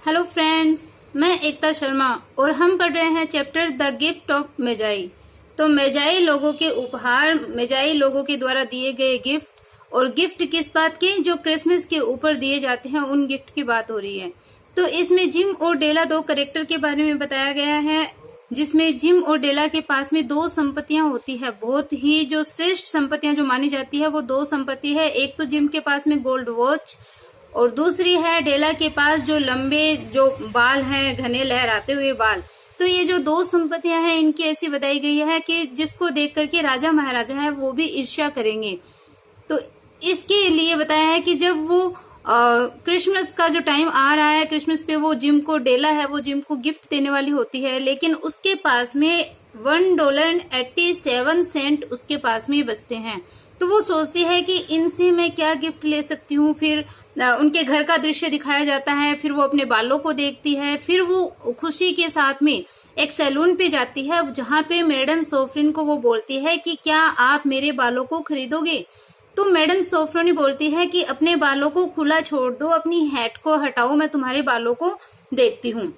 Hello friends, मैं एकता शर्मा और हम पढ़ रहे हैं चैप्टर द गिफ्ट ऑफ मेजाई। तो मेजाई लोगों के उपहार, मेजाई लोगों के द्वारा दिए गए गिफ्ट। और गिफ्ट किस बात के? जो क्रिसमस के ऊपर दिए जाते हैं उन गिफ्ट की बात हो रही है। तो इसमें जिम और डेला दो करेक्टर के बारे में बताया गया है, जिसमें जिम और डेला के पास में दो संपत्तियां होती है, बहुत ही जो श्रेष्ठ संपत्तियां जो मानी जाती है वो दो संपत्ति है। एक तो जिम के पास में गोल्ड वॉच और दूसरी है डेला के पास जो लंबे जो बाल हैं, घने लहराते हुए बाल। तो ये जो दो संपत्तियां हैं इनकी ऐसी बताई गई है कि जिसको देख करके राजा महाराजा है वो भी ईर्ष्या करेंगे। तो इसके लिए बताया है कि जब वो क्रिसमस का जो टाइम आ रहा है, क्रिसमस पे वो जिम को, डेला है वो जिम को गिफ्ट देने वाली होती है, लेकिन उसके पास में $1.87 उसके पास में बचते हैं। तो वो सोचती है कि इनसे मैं क्या गिफ्ट ले सकती हूँ। फिर उनके घर का दृश्य दिखाया जाता है, फिर वो अपने बालों को देखती है, फिर वो खुशी के साथ में एक सैलून पे जाती है जहाँ पे मैडम सोफ्रिन को वो बोलती है कि क्या आप मेरे बालों को खरीदोगे। तो मैडम सोफ्रोनी बोलती है कि अपने बालों को खुला छोड़ दो, अपनी हैट को हटाओ, मैं तुम्हारे बालों को देखती हूँ।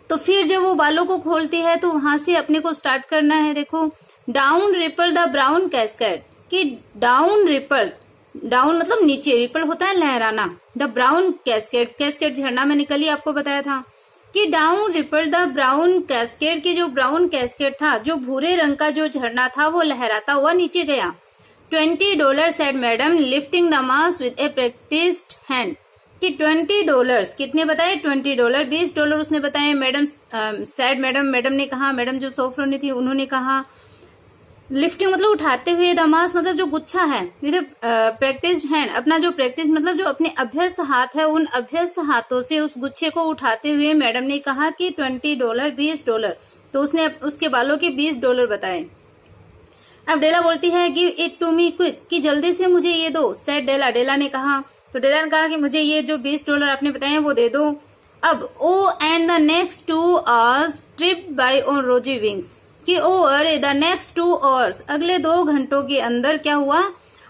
तो फिर जब वो बालों को खोलती है तो वहां से अपने को स्टार्ट करना है। देखो, down ripple the brown cascade, कि डाउन रिपल, डाउन मतलब नीचे, रिपल होता है लहराना, द ब्राउन कैस्केड, कैस्केड झरना मैंने कल ही आपको बताया था कि down ripple the brown cascade, के जो ब्राउन कैस्केड था, जो भूरे रंग का जो झरना था वो लहराता हुआ नीचे गया। $20 said madam lifting the mass with A practised hand, कि $20 कितने बताए? $20, $20 उसने बताए। मैडम सैड, मैडम ने कहा, मैडम जो सोफ्रोनी थी उन्होंने कहा। लिफ्टिंग मतलब उठाते हुए, दमास मतलब जो गुच्छा है, विद प्रैक्टिस्ड हैंड, अपना जो प्रैक्टिस मतलब जो अपने अभ्यस्त हाथ है, उन अभ्यस्त हाथों से उस गुच्छे को उठाते हुए मैडम ने कहा कि $20, $20। तो उसने उसके बालों के $20 बताए। अब डेला बोलती है give it to me quick, कि जल्दी से मुझे ये दो। सेड डेला, डेला ने कहा। तो डेला ने कहा कि मुझे ये जो $20 आपने बताए हैं वो दे दो। अब ओ एंड द नेक्स्ट 2 hours trip by on rosy wings, कि ओ अरे द नेक्स्ट 2 hours, अगले 2 घंटों के अंदर क्या हुआ?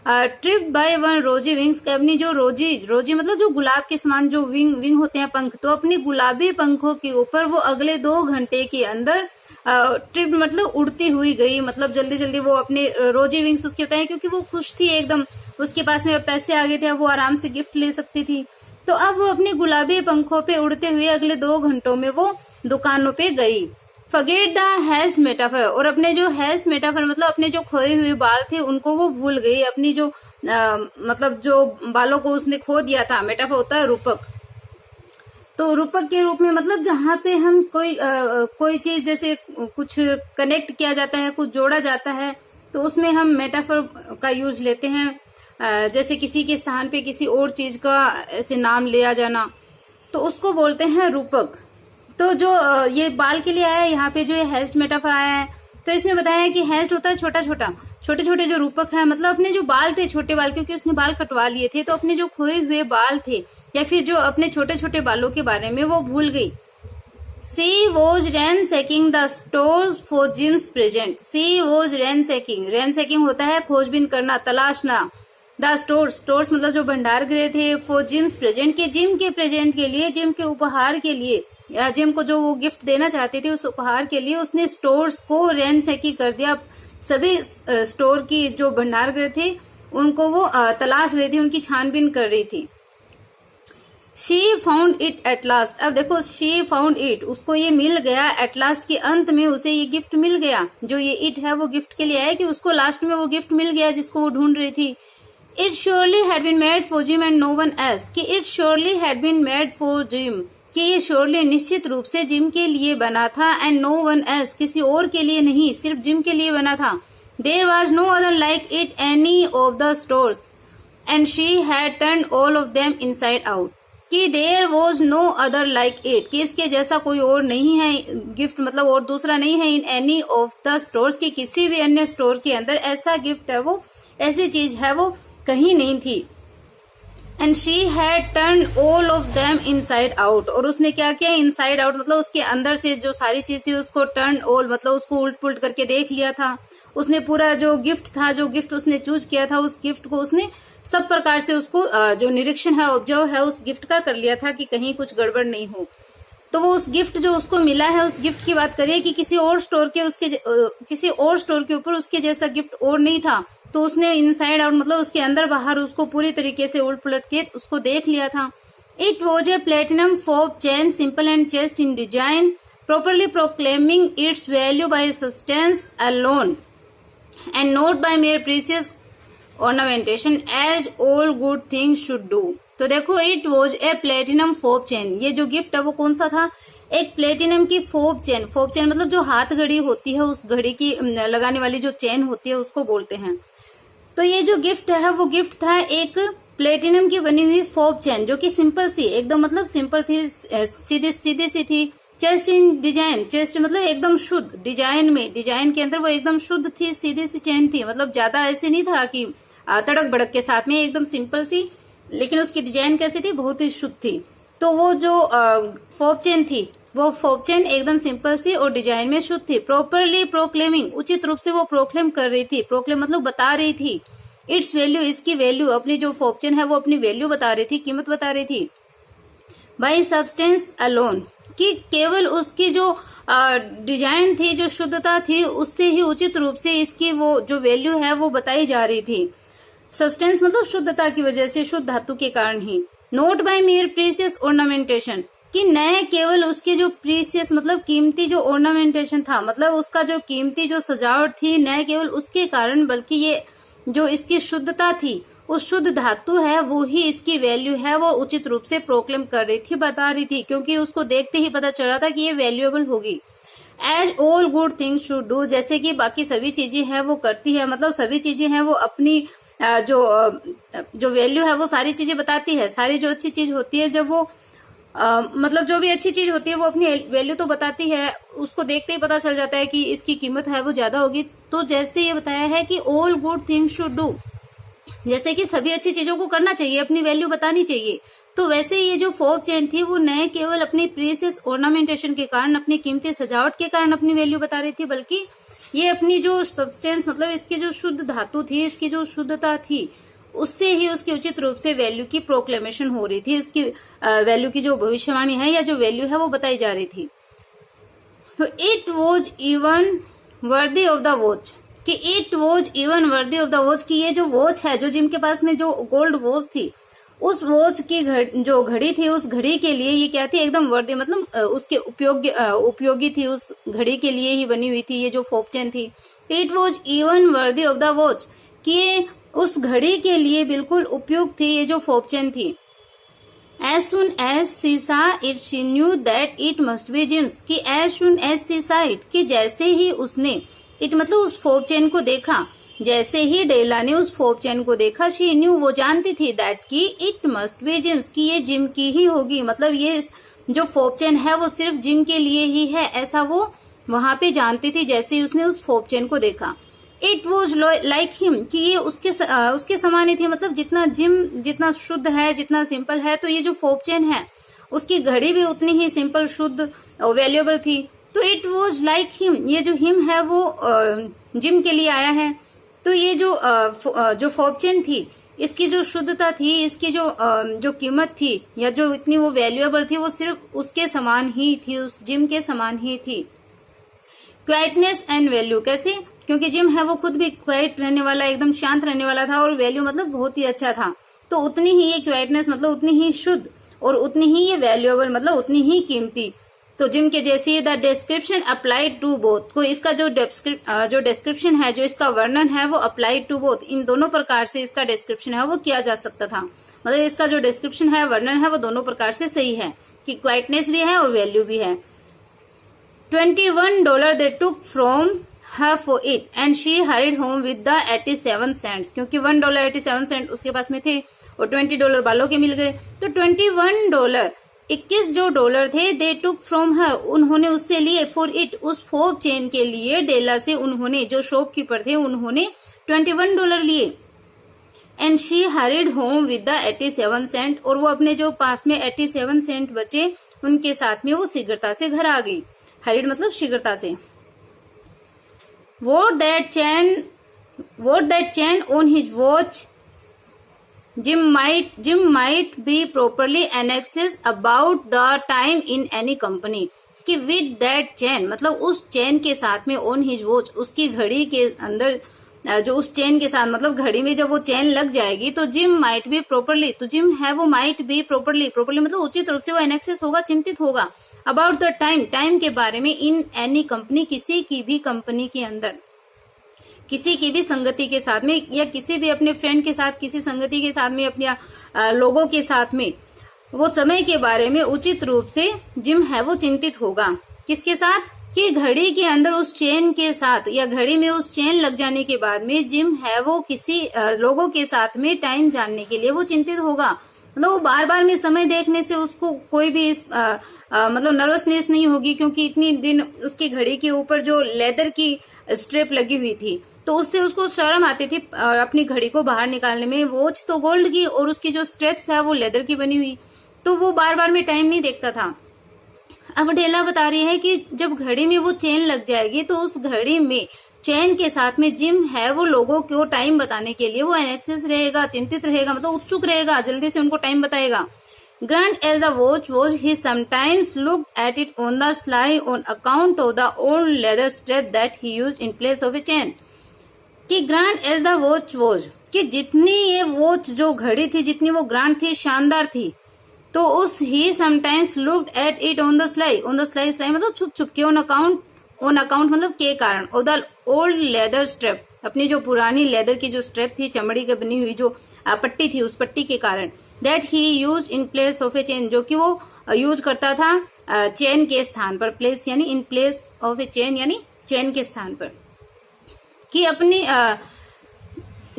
ट्रिप बाय वन रोजी विंग्स, अपनी जो रोजी मतलब जो गुलाब के समान जो विंग होते हैं, पंख, तो अपने गुलाबी पंखों के ऊपर वो अगले 2 घंटे के अंदर ट्रिप मतलब उड़ती हुई गई। मतलब जल्दी जल्दी वो अपने रोजी विंग्स उसके बताए, क्योंकि वो खुश थी एकदम, उसके पास में पैसे आ गए थे, अब वो आराम से गिफ्ट ले सकती थी। तो अब वो अपने गुलाबी पंखों पे उड़ते हुए अगले 2 घंटों में वो दुकानों पे गई। फॉरगेट द हैस्ट मेटाफर, और अपने जो हैस्ट मेटाफर मतलब अपने जो खोए हुए बाल थे उनको वो भूल गई। अपनी जो मतलब जो बालों को उसने खो दिया था, मेटाफर होता है रूपक। तो रूपक के रूप में मतलब जहाँ पे हम कोई चीज जैसे कुछ कनेक्ट किया जाता है, कुछ जोड़ा जाता है, तो उसमें हम मेटाफर का यूज लेते हैं। जैसे किसी के स्थान पे किसी और चीज का ऐसे नाम लिया जाना, तो उसको बोलते हैं रूपक। तो जो ये बाल के लिए आया है, यहाँ पे जो ये हैस्ट मेटाफर आया है, तो इसमें बताया है कि हैस्ट होता है छोटा छोटा, छोटे छोटे जो रूपक है, मतलब अपने जो बाल थे, छोटे बाल, क्योंकि उसने बाल कटवा लिए थे, तो अपने जो खोए हुए बाल थे या फिर जो अपने छोटे छोटे बालों के बारे में वो भूल गई। She was ransacking the stores for Jim's present, she was ransacking, ransacking होता है खोजबीन करना, तलाशना। द स्टोर्स मतलब जो भंडार गृह थे, फॉर जिम्स प्रेजेंट, के जिम के प्रेजेंट के लिए, जिम के उपहार के लिए, या जिम को जो वो गिफ्ट देना चाहती थी उस उपहार के लिए उसने स्टोर्स को रैनसैकी कर दिया। सभी स्टोर की जो भंडार गृह थे उनको वो तलाश रही थी, उनकी छानबीन कर रही थी। She found it at last, अब देखो शी फाउंड इट, उसको ये मिल गया, एट लास्ट के अंत में उसे ये गिफ्ट मिल गया। जो ये इट है वो गिफ्ट के लिए है कि उसको लास्ट में वो गिफ्ट मिल गया जिसको वो ढूंढ रही थी। It surely had been made for Jim and no one else, कि it surely had been made for Jim, कि ये श्योरली निश्चित रूप से जिम के लिए बना था, एंड नो वन एल्स, किसी और के लिए नहीं, सिर्फ जिम के लिए बना था। There was no other like it any of the stores and she had turn all of them inside out, कि there was no other like it, कि इसके जैसा कोई और नहीं है गिफ्ट, मतलब और दूसरा नहीं है, in any of the stores, की किसी भी अन्य स्टोर के अंदर ऐसा गिफ्ट है, वो ऐसी चीज है वो कहीं नहीं थी। And she had turn all of them inside out, और उसने क्या किया? इनसाइड आउट मतलब उसके अंदर से जो सारी चीज थी उसको टर्न ऑल मतलब उसको उल्ट पुलट करके देख लिया था, उसने पूरा जो गिफ्ट था, जो गिफ्ट उसने चूज किया था, उस गिफ्ट को उसने सब प्रकार से उसको जो निरीक्षण है, ऑब्जर्व है उस गिफ्ट का कर लिया था कि कहीं कुछ गड़बड़ नहीं हो। तो वो उस गिफ्ट जो उसको मिला है, उस गिफ्ट की बात करिए कि किसी और स्टोर के ऊपर उसके जैसा गिफ्ट और नहीं था, तो उसने इनसाइड आउट मतलब उसके अंदर बाहर उसको पूरी तरीके से उलट पुलट के उसको देख लिया था। It was a platinum fob chain, simple and chest in design, properly proclaiming its value by substance alone and not by mere precious ornamentation as all good things should do। तो देखो, it was a platinum fob chain, ये जो gift है वो कौन सा था? एक प्लेटिनम की फोब चेन। फोब चेन मतलब जो हाथ घड़ी होती है, उस घड़ी की लगाने वाली जो चेन होती है उसको बोलते हैं। तो ये जो गिफ्ट है वो गिफ्ट था एक प्लेटिनम की बनी हुई फोब चेन, जो कि सिंपल सी एकदम मतलब सिंपल थी, सीधी सी थी। चेस्ट इन डिजाइन, चेस्ट मतलब एकदम शुद्ध, डिजाइन में, डिजाइन के अंदर वो एकदम शुद्ध थी, सीधी सी चेन थी, मतलब ज्यादा ऐसे नहीं था कि तड़क भड़क के साथ में, एकदम सिंपल सी, लेकिन उसकी डिजाइन कैसी थी? बहुत ही शुद्ध थी। तो वो जो फोब चेन थी, वो फोब चेन एकदम सिंपल सी और डिजाइन में शुद्ध थी। प्रॉपरली प्रोक्लेमिंग, उचित रूप से वो प्रोक्लेम कर रही थी, प्रोक्लेम मतलब बता रही थी, इट्स वैल्यू, इसकी वैल्यू, अपनी जो फोब चेन है वो अपनी वैल्यू बता रही थी, कीमत बता रही थी। बाय सब्सटेंस अलोन, कि केवल उसकी जो डिजाइन थी, जो शुद्धता थी, उससे ही उचित रूप से इसकी वो जो वैल्यू है वो बताई जा रही थी। सब्सटेंस मतलब शुद्धता की वजह से, शुद्ध धातु के कारण ही। Not by meretricious ornamentation, कि न केवल उसके जो प्रीसियस मतलब कीमती जो ऑर्नामेंटेशन था, मतलब उसका जो कीमती जो सजावट थी, न केवल उसके कारण, बल्कि ये जो इसकी शुद्धता थी, उस शुद्ध धातु है वो ही इसकी वैल्यू है, वो उचित रूप से प्रोक्लेम कर रही थी, बता रही थी, क्योंकि उसको देखते ही पता चल रहा था कि ये वैल्यूएबल होगी। As all good things should do, जैसे कि बाकी सभी चीजें हैं वो करती है, मतलब सभी चीजें हैं वो अपनी जो वैल्यू है वो सारी चीजें बताती है। सारी जो अच्छी चीज होती है, जब वो मतलब जो भी अच्छी चीज होती है वो अपनी वैल्यू तो बताती है, उसको देखते ही पता चल जाता है कि इसकी कीमत है वो ज्यादा होगी। तो जैसे ये बताया है कि all good things should do, जैसे कि सभी अच्छी चीजों को करना चाहिए, अपनी वैल्यू बतानी चाहिए, तो वैसे ये जो फोब चेन थी वो न केवल अपनी प्रीसियस ऑर्नामेंटेशन के कारण, अपनी कीमती सजावट के कारण अपनी वैल्यू बता रही थी, बल्कि ये अपनी जो सब्सटेंस मतलब इसकी जो शुद्ध धातु थी, इसकी जो शुद्धता थी, उससे ही उसकी उचित रूप से वैल्यू की प्रोक्लेमेशन हो रही थी, उसकी वैल्यू की जो भविष्यवाणी है या जो वैल्यू है वो बताई जा रही थी। तो it was even worthy of the watch, कि it was even worthy of the watch, कि ये जो वॉच है, जो जिम के पास में जो गोल्ड वॉच थी, उस वॉच की जो घड़ी थी, उस घड़ी के लिए ये क्या थी? एकदम वर्दी, मतलब उसके उपयोगी थी, उस घड़ी के लिए ही बनी हुई थी ये जो फोब चेन थी। It was even worthy of the watch, कि उस घड़ी के लिए बिल्कुल उपयुक्त थी ये जो फोब चेन थी। As soon as she saw it, she knew that it must be Jim's, कि as soon as she saw it, कि जैसे ही उसने it मतलब उस फोब चेन को देखा, जैसे ही डेला ने उस फोब चेन को देखा, she knew, वो जानती थी, that कि it must be Jim's, कि ये जिम की ही होगी, मतलब ये जो फोब चेन है वो सिर्फ जिम के लिए ही है, ऐसा वो वहां पे जानती थी जैसे ही उसने उस फोब चेन को देखा। इट वॉज लाइक हिम, कि ये उसके समान ही थी, मतलब जितना जिम जितना शुद्ध है, जितना सिंपल है, तो ये जो फोब चेन है उसकी घड़ी भी उतनी ही सिंपल, शुद्ध और वैल्यूएबल थी। तो इट वॉज लाइक हिम, ये जो हिम है वो जिम के लिए आया है। तो ये जो फोब चेन थी, इसकी जो शुद्धता थी, इसकी जो कीमत थी या जो इतनी वो वैल्यूएबल थी, वो सिर्फ उसके समान ही थी, उस जिम के समान ही थी। क्वाइटनेस एंड वैल्यू, कैसे? क्योंकि जिम है वो खुद भी क्वाइट रहने वाला, एकदम शांत रहने वाला था, और वैल्यू मतलब बहुत ही अच्छा था, तो उतनी ही ये क्वाइटनेस मतलब उतनी ही शुद्ध और उतनी ही ये वैल्यूएबल मतलब उतनी ही कीमती। तो जिम के जैसे the description applied to both, को इसका जो डिस्क्रिप्शन है, जो इसका वर्णन है वो अप्लाइड टू बोथ, इन दोनों प्रकार से इसका डिस्क्रिप्शन है वो किया जा सकता था, मतलब इसका जो डिस्क्रिप्शन है, वर्णन है, वो दोनों प्रकार से सही है कि क्वाइटनेस भी है और वैल्यू भी है। $21 they took from her for it and she hurried home with the 87 cents, क्योंकि $1.87 उसके पास में थे और $20 बालों के मिल गए, तो $21 21 जो डॉलर थे दे टुक फ्रॉम हर, उन्होंने उससे लिए, फॉर इट उस फोब चेन के लिए, डेला से उन्होंने, जो शॉपकीपर थे उन्होंने $21 लिए। And she hurried home with the 87 cent, और वो अपने जो पास में 87 सेंट बचे उनके साथ में वो शीघ्रता से घर आ गई। हरिड मतलब शीघ्रता से। wore that chain on his watch. Jim might be properly annexed about the time in any company. कि with that chain मतलब उस चेन के साथ में on his watch, उसकी घड़ी के अंदर जो उस चेन के साथ मतलब घड़ी में जब वो चेन लग जाएगी तो जिम माइट बी प्रॉपरली, तो जिम है वो माइट बी प्रॉपरली मतलब उचित रूप से वो एनेक्सिस होगा, चिंतित होगा अबाउट द टाइम के बारे में इन एनी कंपनी, किसी की भी कंपनी के अंदर, किसी की भी संगति के साथ में या किसी भी अपने फ्रेंड के साथ, किसी संगति के साथ में, अपने लोगों के साथ में वो समय के बारे में उचित रूप से जिम है वो चिंतित होगा। किसके साथ? कि घड़ी के अंदर उस चेन के साथ या घड़ी में उस चेन लग जाने के बाद में जिम है वो किसी लोगों के साथ में टाइम जानने के लिए वो चिंतित होगा। मतलब वो बार बार में समय देखने से उसको कोई भी मतलब नर्वसनेस नहीं होगी, क्योंकि इतनी दिन उसकी घड़ी के ऊपर जो लेदर की स्ट्रिप लगी हुई थी तो उससे उसको शर्म आती थी अपनी घड़ी को बाहर निकालने में। वॉच तो गोल्ड की और उसकी जो स्ट्रिप्स है वो लेदर की बनी हुई, तो वो बार बार में टाइम नहीं देखता था। अब डेला बता रही है कि जब घड़ी में वो चेन लग जाएगी तो उस घड़ी में चेन के साथ में जिम है वो लोगों को टाइम बताने के लिए वो एनेक्सिस रहेगा, चिंतित रहेगा, मतलब उत्सुक रहेगा, जल्दी से उनको टाइम बताएगा। Grand as the watch was he sometimes looked at it on the sly on account of the old leather strap that he used in place of a chain. कि grand as the watch was, कि जितनी ये watch जो घड़ी थी जितनी वो grand थी, शानदार थी, तो उस ही sometimes looked at it on the sly मतलब छुप छुप के, ऑन अकाउंट मतलब के कारण, और द ओल्ड लेदर स्ट्रेप, अपनी जो पुरानी लेदर की जो स्ट्रेप थी, चमड़ी की बनी हुई जो पट्टी थी, उस पट्टी के कारण, that he use in place of a chain, जो कि वो यूज करता था चेन के स्थान पर। प्लेस यानी in place of a chain यानी चेन के स्थान पर। कि अपनी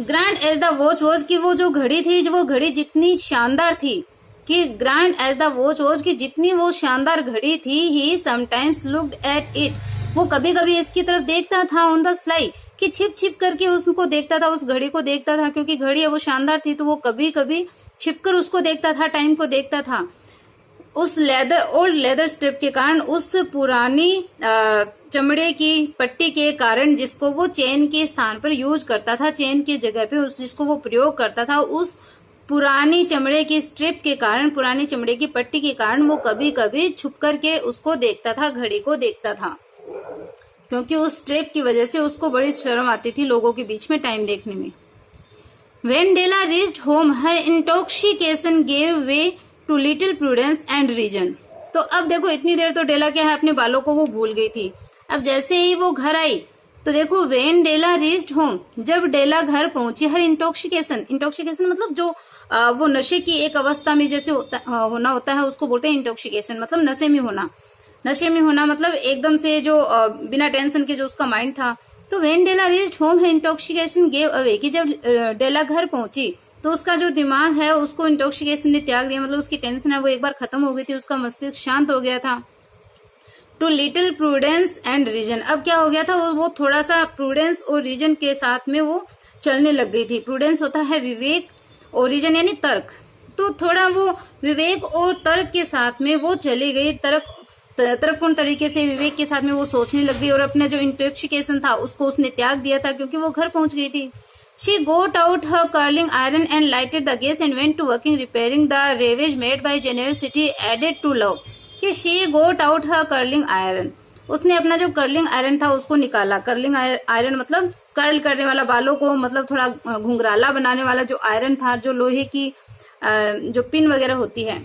grand as the watch watch की वो जो घड़ी थी, जो वो घड़ी जितनी शानदार थी, कि grand as the watch watch की जितनी वो शानदार घड़ी थी, ही समटाइम्स लुक्ड एट इट, वो कभी कभी इसकी तरफ देखता था, ऑन द स्लाई, कि छिप छिप करके उसको देखता था, उस घड़ी को देखता था, क्योंकि घड़ी है वो शानदार थी तो वो कभी कभी छिपकर उसको देखता था, टाइम को देखता था। उस ओल्ड लेदर स्ट्रिप के कारण, उस पुरानी चमड़े की पट्टी के कारण, जिसको वो चेन के स्थान पर यूज करता था, चेन की जगह पे जिसको वो प्रयोग करता था, उस पुरानी चमड़े की स्ट्रिप के कारण, पुरानी चमड़े की पट्टी के कारण वो कभी कभी छुप करके उसको देखता था, घड़ी को देखता था, क्योंकि उस स्ट्रिप की वजह से उसको बड़ी शर्म आती थी लोगों के बीच में टाइम देखने में। When Della reached home, her intoxication gave way to little prudence and reason. तो अब देखो, इतनी देर तो डेला क्या है, अपने बालों को वो भूल गई थी। अब जैसे ही वो घर आई तो देखो, when Della reached home, जब डेला घर पहुंची, हर इंटॉक्सिकेशन मतलब जो वो नशे की एक अवस्था में जैसे होना होता है, उसको बोलते हैं इंटॉक्सिकेशन, मतलब नशे में होना मतलब एकदम से जो बिना टेंशन के जो उसका माइंड था। तो वेन डेला रीच्ड होम है इंटॉक्सिकेशन गेव अवे, कि जब डेला घर पहुंची तो उसका जो दिमाग है उसको इंटॉक्सिकेशन ने त्याग दिया, मतलब उसकी टेंशन है वो एक बार खत्म हो गई थी, उसका मस्तिष्क शांत हो गया था। Too little prudence and reason, अब क्या हो गया था, वो थोड़ा सा प्रूडेंस और रीजन के साथ में वो चलने लग गई थी। प्रूडेंस होता है विवेक और रीजन यानी तर्क, तो थोड़ा वो विवेक और तर्क के साथ में वो चली गई, तर्कपूर्ण तरीके से विवेक के साथ में वो सोचने लग गई, और अपना जो इंटॉक्सिकेशन था उसको उसने त्याग दिया था, क्योंकि वो घर पहुंच गई थी। She got out her curling iron and lighted the gas and went to working repairing the ravage made by generosity added to love. कि she got out her curling iron, उसने अपना जो कर्लिंग आयरन था उसको निकाला। Curling iron मतलब curl करने वाला, बालों को मतलब थोड़ा घुंघराला बनाने वाला जो आयरन था, जो लोहे की जो पिन वगैरह होती है,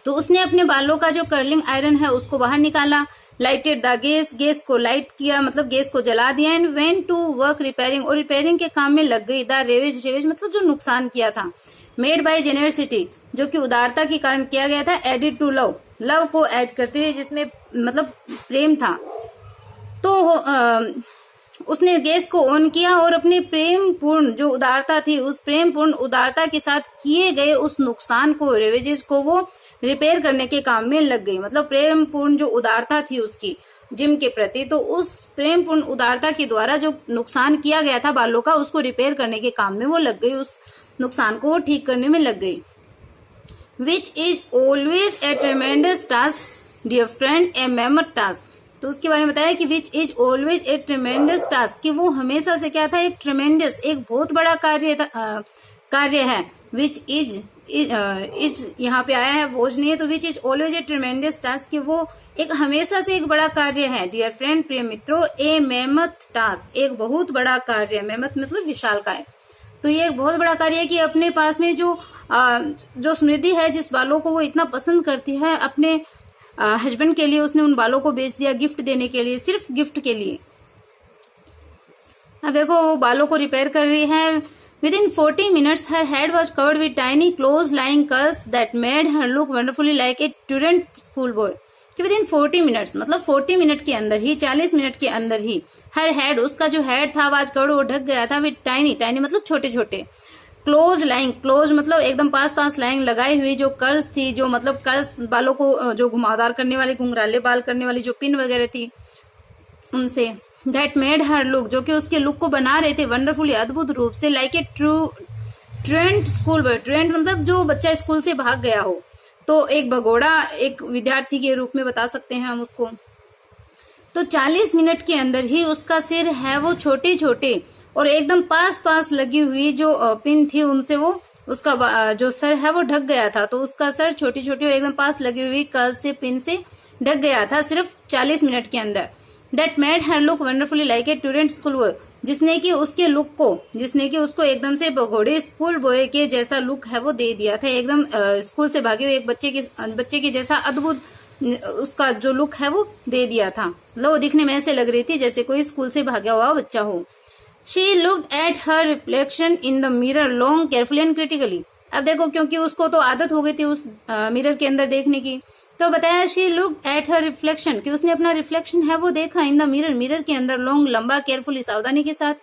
तो उसने अपने बालों का जो कर्लिंग आयरन है उसको बाहर निकाला। लाइटेड द गैस को लाइट किया, मतलब गैस को जला दिया। And went to work repairing, और रिपेयरिंग के काम में लग गई। द रेवेज मतलब जो नुकसान किया था। मेड बाय जेनरसिटी, जो कि उदारता के कारण किया गया था। एडिड टू लव को ऐड करते हुए, जिसमें मतलब प्रेम था, तो उसने गैस को ऑन किया और अपने प्रेम पूर्ण जो उदारता थी, उस प्रेम पूर्ण उदारता के साथ किए गए उस नुकसान को, रेवेजेस को वो रिपेयर करने के काम में लग गई। मतलब प्रेम पूर्ण जो उदारता थी उसकी जिम के प्रति, तो उस प्रेम पूर्ण उदारता के द्वारा जो नुकसान किया गया था बालों का, उसको रिपेयर करने के काम में वो लग गई, उस नुकसान को वो ठीक करने में लग गई। Which is always a tremendous task dear friend, a mammoth task, तो उसके बारे में बताया कि which is always a tremendous task, कि वो हमेशा से क्या था, एक ट्रेमेंडस, एक बहुत बड़ा कार्य है। विच इज यहाँ पे आया है, वोज नहीं है, तो विच is always a tremendous task, कि वो एक हमेशा से एक बड़ा कार्य है। डियर फ्रेंड, प्रिय मित्रों, ए मेमथ टास्क, एक बहुत बड़ा कार्य है। मेमथ मतलब विशालकाय। तो ये एक बहुत बड़ा कार्य है कि अपने पास में जो स्मृति है, जिस बालों को वो इतना पसंद करती है, अपने हस्बैंड के लिए उसने उन बालों को बेच दिया गिफ्ट देने के लिए, सिर्फ गिफ्ट के लिए। अब देखो वो बालों को रिपेयर कर रही है। Within 40 minutes, her head was covered with tiny close-lying curls that made her look wonderfully like a truant schoolboy. कि within 40 minutes मतलब 40 मिनट के अंदर ही, 40 मिनट के अंदर ही, her head, उसका जो हेड था was covered, वो ढक गया था with tiny मतलब छोटे छोटे, क्लोज लाइंग, क्लोज मतलब एकदम पास पास लाइन लगाई हुई, जो कर्ल्स थी, जो मतलब कर्ल्स बालों को जो घुमावदार करने वाली, घुंघराले बाल करने वाली जो पिन वगैरह थी उनसे, दैट मेड हर लुक, जो कि उसके लुक को बना रहे थे वंडरफुली, अद्भुत रूप से, like a trend school boy. Trend मतलब जो बच्चा स्कूल से भाग गया हो, तो एक भगोड़ा एक विद्यार्थी के रूप में बता सकते हैं हम उसको। तो 40 मिनट के अंदर ही उसका सिर है वो छोटे छोटे और एकदम पास पास लगी हुई जो पिन थी उनसे वो उसका जो सर है वो ढक गया था। तो उसका सर छोटी छोटी और एकदम पास लगी हुई कर्ल से, पिन से ढक गया था सिर्फ 40 मिनट के अंदर। That made her look wonderfully like a student school boy, जिसने कि उसको एकदम से भगोड़े स्कूल बॉय के जैसा लुक है वो दे दिया था, एकदम स्कूल से भागे हुए एक बच्चे के जैसा अद्भुत उसका जो लुक है वो दे दिया था। मतलब वो दिखने में ऐसे लग रही थी जैसे कोई स्कूल से भागा हुआ बच्चा हो। She looked at her reflection in the mirror long, carefully and critically. अब देखो, क्योंकि उसको तो आदत हो गई थी उस मिरर के अंदर देखने की, तो बताया she looked at her reflection, कि उसने अपना रिफ्लेक्शन है वो देखा इन द मिरर के अंदर, लॉन्ग लंबा, केयरफुली सावधानी के साथ,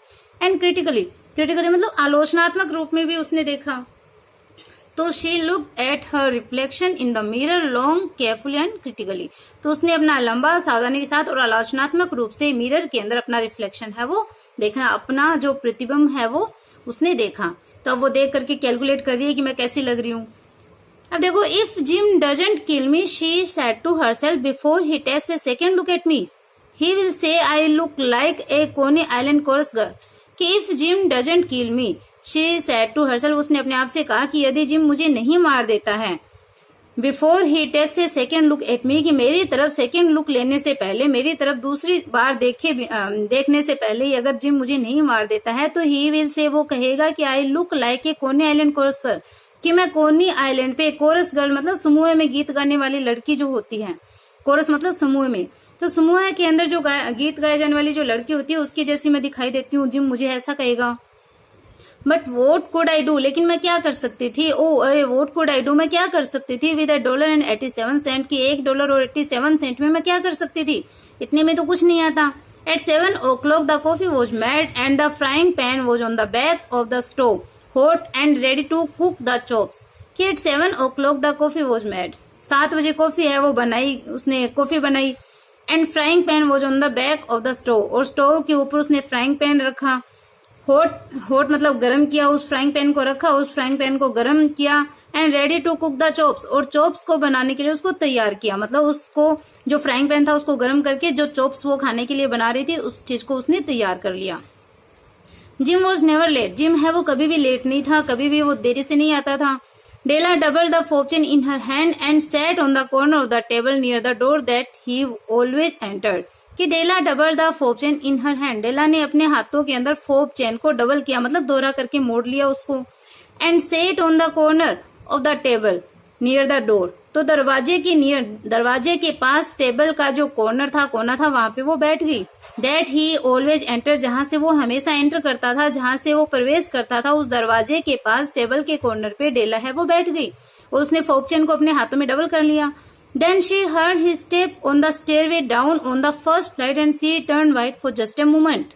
एंड क्रिटिकली मतलब आलोचनात्मक रूप में भी उसने देखा। तो she looked at her reflection in the mirror long, carefully and critically, तो उसने अपना लंबा, सावधानी के साथ और आलोचनात्मक रूप से मिरर के अंदर अपना रिफ्लेक्शन है वो देखना, अपना जो प्रतिबिंब है वो उसने देखा। तो अब वो देख करके कैलकुलेट कर रही है कि मैं कैसी लग रही हूँ। अब देखो, if Jim doesn't kill me, she said to herself before he takes a second look at me, he will say I look like a Coney Island chorus girl. कि if Jim doesn't kill me, she said to herself, उसने अपने आप से कहा कि यदि gym मुझे नहीं मार देता है, before he takes a second look at me, कि मेरी तरफ सेकेंड लुक लेने से पहले, मेरी तरफ दूसरी बार देखने से पहले ही अगर जिम मुझे नहीं मार देता है, तो ही विल से, वो कहेगा कि आई look like a Coney Island chorus girl, कि मैं कोनी आइलैंड पे, कोरस गर्ल मतलब समूह में गीत गाने वाली लड़की जो होती है, कोरस मतलब समूह में, तो समूह के अंदर जो गीत गाए जाने वाली जो लड़की होती है उसकी जैसी मैं दिखाई देती हूँ, जिम मुझे ऐसा कहेगा। But vote could I do, लेकिन मैं क्या कर सकती थी, वोट कुड आई डू, मैं क्या कर सकती थी, विद $1.87 की $1 और 87 सेंट में मैं क्या कर सकती थी, इतने में तो कुछ नहीं आता। At 7 o'clock the coffee was made and the frying pan was on the back of the stove, hot and ready to cook the chops. कि at 7 o'clock the coffee was made, 7 बजे कॉफी है वो बनाई, उसने coffee बनाई, and frying pan was on the back of the stove, और stove के ऊपर उसने फ्राइंग पैन रखा, हॉट मतलब गरम किया, उस फ्राइंग पैन को रखा, उस फ्राइंग पैन को गरम किया, and ready to cook the chops, और चॉप्स को बनाने के लिए उसको तैयार किया, मतलब उसको जो फ्राइंग पैन था उसको गरम करके जो चॉप्स वो खाने के लिए बना रही थी उस चीज को उसने तैयार कर लिया। Jim was never late, Jim है वो कभी भी लेट नहीं था, कभी भी वो देरी से नहीं आता था। Della double the fortune in her hand and sat on the corner of the table near the door that he always entered. कि Della double the fob chain in her hand, Della ने अपने हाथों के अंदर फोप chain को double किया, मतलब दोहरा करके मोड़ लिया उसको, and set on the corner of the table near the door, तो दरवाजे के पास टेबल का जो कॉर्नर था, कोना था, वहां पे वो बैठ गई। दैट ही ऑलवेज एंटर, जहां से वो हमेशा एंटर करता था, जहां से वो प्रवेश करता था, उस दरवाजे के पास टेबल के कॉर्नर पे डेला है वो बैठ गई और उसने फोप चेन को अपने हाथों में डबल कर लिया। Then she heard his step on the stairway down on the first flight and she turned white for just a moment.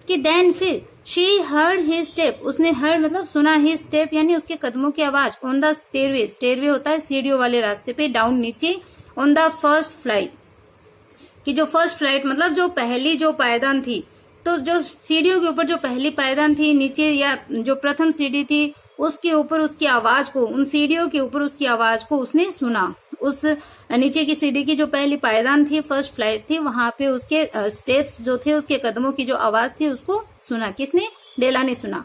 कि then फिर she heard his step, उसने heard मतलब सुना, his step यानी उसके कदमों की आवाज, on the stairway, stairway होता है सीढ़ियों वाले रास्ते पे, down नीचे, on the first flight, कि जो फर्स्ट फ्लाइट मतलब जो पहली जो पायदान थी, तो जो सीढ़ियों के ऊपर जो पहली पायदान थी नीचे, या जो प्रथम सीढ़ी थी उसके ऊपर उसकी आवाज को, उन सीढ़ियों के ऊपर उसकी आवाज को उसने सुना, उस नीचे की सीढ़ी की जो पहली पायदान थी, फर्स्ट फ्लाइट थी, वहां पे उसके स्टेप्स जो थे, उसके कदमों की जो आवाज थी उसको सुना। किसने? डेला ने सुना।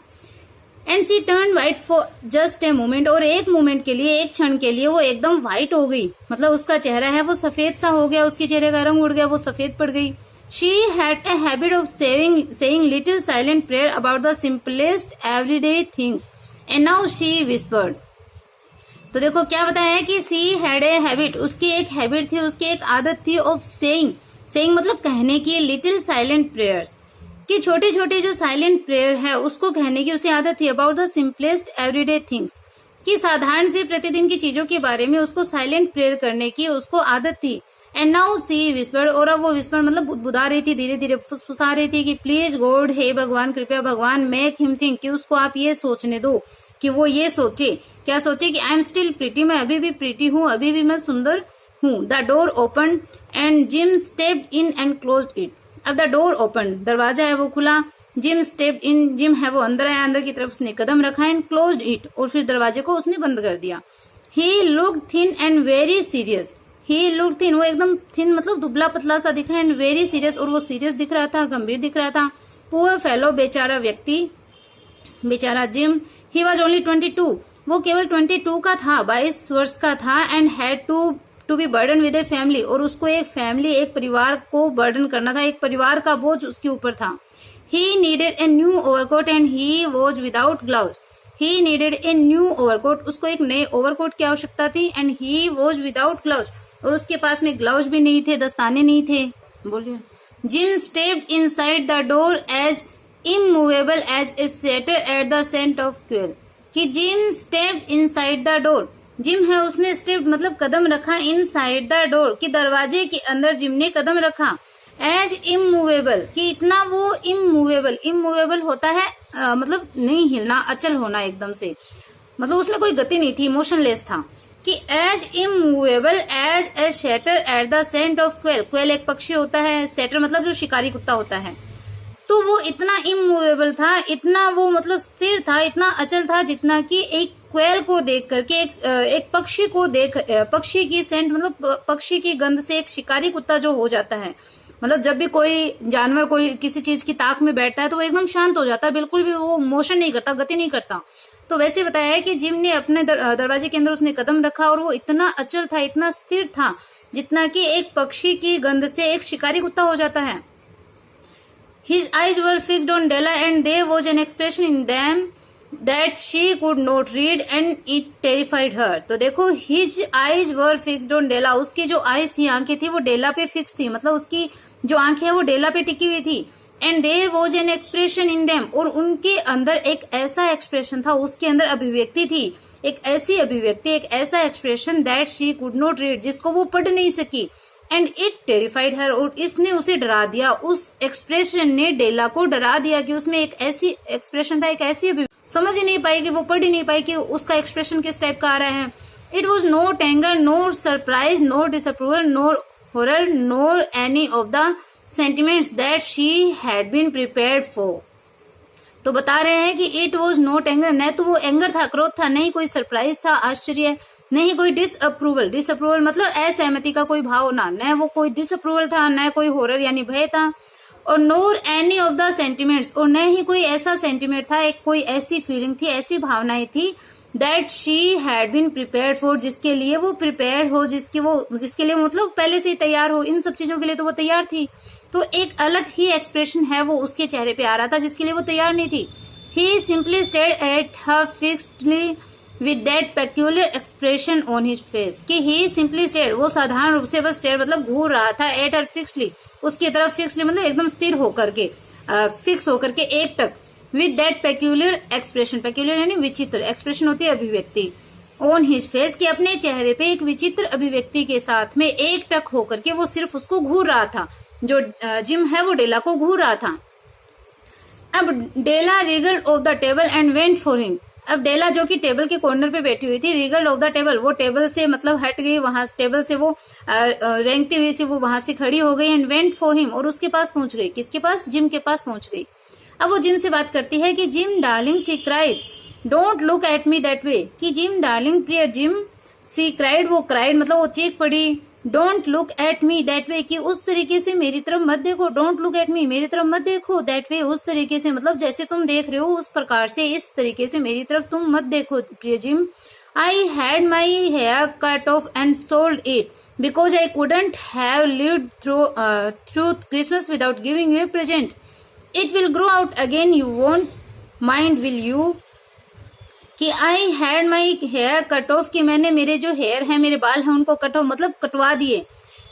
And she turn white for just a moment, और एक मोमेंट के लिए, एक क्षण के लिए वो एकदम व्हाइट हो गई, मतलब उसका चेहरा है वो सफेद सा हो गया, उसके चेहरे का रंग उड़ गया, वो सफेद पड़ गई। She had a habit of saying little silent prayer about the simplest everyday things and now she whispered। तो देखो क्या बताया है कि सी हैड ए हैबिट, उसकी एक हैबिट थी, उसकी एक आदत थी ऑफ सेइंग मतलब कहने की, लिटिल साइलेंट प्रेयर्स कि छोटे छोटे जो साइलेंट प्रेयर है उसको कहने की उसे आदत थी। About the simplest everyday things, कि साधारण से प्रतिदिन की चीजों के बारे में उसको साइलेंट प्रेयर करने की उसको आदत थी। एंड नाउ सी विस्पर्ड, और अब वो विस्पर मतलब बुदबुदा रही थी, धीरे धीरे फुसफुसा रही थी कि प्लीज गॉड, हे भगवान, कृपया भगवान, मेक हिम थिंक, कि उसको आप ये सोचने दो, कि वो ये सोचे, क्या सोचे कि आई एम स्टिल प्रिटी, मैं अभी भी प्रिटी हूँ, अभी भी मैं सुंदर हूँ। The door open and gym stepped in and closed it. अब द डोर ओपन, दरवाजा है वो खुला, जिम स्टेप्ड इन, जिम है वो अंदर आया, अंदर की तरफ उसने कदम रखा, एंड क्लोज्ड इट, और फिर दरवाजे को उसने बंद कर दिया। He looked thin and very serious, he looked thin, वो एकदम थिन मतलब दुबला पतला सा दिखा, एंड वेरी सीरियस, और वो सीरियस दिख रहा था, गंभीर दिख रहा था। पुअर फेलो, बेचारा व्यक्ति, बेचारा जिम, ही वॉज ओनली 22, वो केवल 22 का था, 22 वर्ष का था, and had to be burden with a family, और उसको एक फैमिली, एक परिवार को बर्डन करना था, एक परिवार का बोझ उसके ऊपर था। He needed a new overcoat and he was without gloves, he needed a new overcoat, उसको एक नए ओवरकोट की आवश्यकता थी, and he was without gloves, और उसके पास में ग्लव्स भी नहीं थे, दस्ताने नहीं थे। बोलिए। Jim stepped inside the door as immovable as a setter at the scent of quail, कि Jim stepped inside the door, Jim है उसने स्टेप मतलब कदम रखा, इनसाइड द डोर, कि दरवाजे के अंदर जिम ने कदम रखा। एज इमूवेबल, कि इतना वो इमूवेबल होता है मतलब नहीं हिलना, अचल होना एकदम से, मतलब उसमें कोई गति नहीं थी, मोशनलेस था। कि as immovable as a setter at the scent of quail, quail एक पक्षी होता है, सेटर मतलब जो शिकारी कुत्ता होता है, तो वो इतना इमूवेबल था, इतना वो मतलब स्थिर था, इतना अचल था, जितना कि एक क्वेल को देख करके, एक पक्षी को देख, पक्षी की सेंट मतलब पक्षी की गंध से एक शिकारी कुत्ता जो हो जाता है, मतलब जब भी कोई जानवर कोई किसी चीज की ताक में बैठता है तो वो एकदम शांत हो जाता है, बिल्कुल भी वो मोशन नहीं करता, गति नहीं करता। तो वैसे बताया है कि जिम ने अपने दरवाजे के अंदर उसने कदम रखा, और वो इतना अचल था, इतना स्थिर था, जितना कि एक पक्षी की गंध से एक शिकारी कुत्ता हो जाता है। His eyes were fixed on Della and there was an expression in them that she could not read and it terrified her। तो देखो, his eyes were fixed on Della, उसकी जो आईज थी, आंखें थी, वो डेला पे फिक्स थी, मतलब उसकी जो आंखें है वो डेला पे टिकी हुई थी। And there was an expression in them, और उनके अंदर एक ऐसा एक्सप्रेशन था, उसके अंदर अभिव्यक्ति थी, एक ऐसी अभिव्यक्ति, एक ऐसा expression that she could not read, जिसको वो पढ़ नहीं सकी। एंड इट टेरिफाइड हर, और इसने उसे डरा दिया, उस एक्सप्रेशन ने डेला को डरा दिया, कि उसमें एक ऐसी एक्सप्रेशन था, एक ऐसी अभिव्यक्ति समझ ही नहीं पाई, कि वो पढ़ ही नहीं पाई कि उसका एक्सप्रेशन किस टाइप का आ रहा है। It was not anger, nor surprise, nor disapproval, nor horror, nor any of the sentiments that she had been prepared for. तो बता रहे हैं कि इट वॉज नॉट एंगर, न तो वो एंगर था, क्रोध था, नहीं कोई सरप्राइज था, आश्चर्य, नहीं कोई डिसअप्रूवल मतलब असहमति का कोई भाव ना, न वो कोई डिसअप्रूवल था, न कोई हॉरर यानी भय था, और नोर एनी ऑफ द सेंटिमेंट्स, और न ही कोई ऐसा सेंटिमेंट था, एक कोई ऐसी फीलिंग थी, ऐसी भावनाएं थी, that she had been prepared for, जिसके लिए वो प्रिपेयर्ड हो, जिसके लिए मतलब पहले से ही तैयार हो, इन सब चीजों के लिए तो वो तैयार थी। तो एक अलग ही एक्सप्रेशन है वो उसके चेहरे पे आ रहा था, जिसके लिए वो तैयार नहीं थी। He simply stared at her fixedly with that peculiar expression on his face, कि ही सिंपली स्टेयर्ड, वो साधारण रूप से बस स्टेयर मतलब घूर रहा था, एट हर फिक्स्डली, उसकी तरफ फिक्स्डली मतलब एकदम स्थिर होकर के, फिक्स होकर के एक टक, with that peculiar expression, peculiar यानी विचित्र, एक्सप्रेशन होती है अभिव्यक्ति, ऑन हिज फेस, कि अपने चेहरे पे एक विचित्र अभिव्यक्ति के साथ में एक टक होकर के वो सिर्फ उसको घूर रहा था, जो जिम है वो डेला को घूर रहा था। अब Della wriggled off the table and went for him, अब डेला जो कि टेबल के कॉर्नर पे बैठी हुई थी, रिगल्ड ऑफ द टेबल, वो टेबल से मतलब हट गई, वहां टेबल से वो रेंगती हुई से वो वहां से खड़ी हो गई, एंड वेंट फॉर हिम, और उसके पास पहुंच गई, किसके पास? जिम के पास पहुंच गई। अब वो जिम से बात करती है कि Jim darling she cried, don't look at me that way, कि जिम डार्लिंग, प्रिय जिम, सी क्राइड, वो क्राइड मतलब वो चीख पड़ी। Don't look at me that way, कि उस तरीके से मेरी तरफ मत देखो। डोंट लुक एट मी, मेरी तरफ मत देखो। दैट वे, उस तरीके से, मतलब जैसे तुम देख रहे हो उस प्रकार से, इस तरीके से मेरी तरफ तुम मत देखो प्रिय Jim. I had my hair cut off and sold it because I couldn't have lived through Christmas without giving you a present. It will grow out again, you won't mind will you. कि I had my hair cut off, कि मैंने मेरे जो hair है, मेरे बाल है, उनको कट ऑफ मतलब कटवा दिए।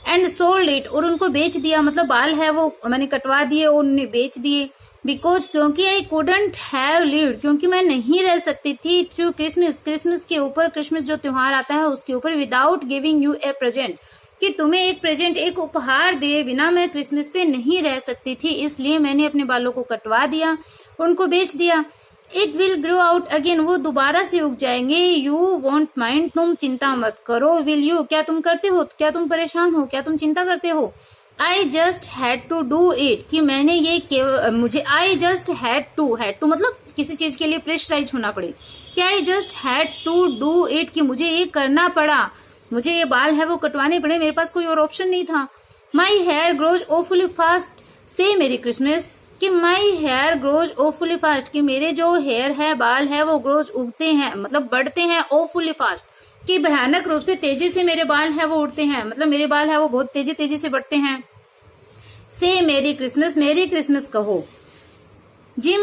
एंड सोल्ड इट, और उनको बेच दिया, मतलब बाल है वो मैंने कटवा दिए और उन्हें बेच दिए। बिकॉज, क्योंकि आई कुडंट हैव लिव्ड, क्योंकि मैं नहीं रह सकती थी थ्रू क्रिसमस, क्रिसमस के ऊपर, क्रिसमस जो त्योहार आता है उसके ऊपर, without giving you a present, कि तुम्हें एक प्रेजेंट, एक उपहार दिए बिना मैं क्रिसमस पे नहीं रह सकती थी, इसलिए मैंने अपने बालों को कटवा दिया, उनको बेच दिया। It will grow out again, वो दोबारा से उग जाएंगे। यू वॉन्ट माइंड, तुम चिंता मत करो। विल यू, क्या तुम करते हो, क्या तुम परेशान हो, क्या तुम चिंता करते हो। I just had to do it, कि मैंने ये मुझे, आई जस्ट हैड टू मतलब किसी चीज के लिए प्रेशराइज होना पड़े, कि I just had to do it, कि मुझे ये करना पड़ा, मुझे ये बाल है वो कटवाने पड़े, मेरे पास कोई और ऑप्शन नहीं था। माई हेयर ग्रोज ओफुली फास्ट, से मेरी क्रिसमस, कि माई हेयर ग्रोज ओफुली फास्ट, कि मेरे जो हेयर है, बाल है, वो ग्रोज उगते हैं, मतलब बढ़ते हैं, ओफुली फास्ट, कि भयानक रूप से तेजी से मेरे बाल है वो उड़ते हैं, मतलब मेरे बाल है वो बहुत तेजी तेजी से बढ़ते हैं। से मेरी क्रिसमस कहो। जिम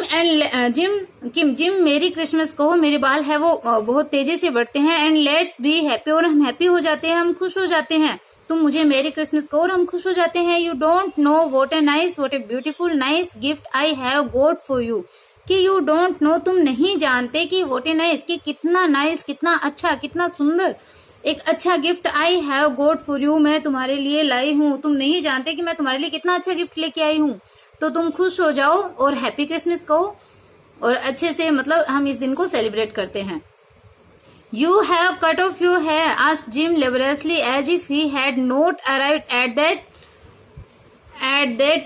मेरी क्रिसमस कहो, मेरे बाल है वो बहुत तेजी से बढ़ते हैं। एंड लेट्स बी हैप्पी, और हम हैप्पी हो जाते हैं, हम खुश हो जाते हैं। तुम मुझे मेरी क्रिसमस कहो और हम खुश हो जाते हैं। You don't know what a nice, what a beautiful nice gift I have got for you, कि यू डोंट नो, तुम नहीं जानते कि व्हाट ए नाइस, कि कितना नाइस, कितना अच्छा, कितना सुंदर एक अच्छा gift I have got for you, मैं तुम्हारे लिए लाई हूँ। तुम नहीं जानते कि मैं तुम्हारे लिए कितना अच्छा गिफ्ट लेके आई हूँ। तो तुम खुश हो जाओ और हैप्पी क्रिसमस कहो, और अच्छे से मतलब हम इस दिन को सेलिब्रेट करते हैं। You have cut off your hair, asked Jim laboriously, as if he had not arrived at that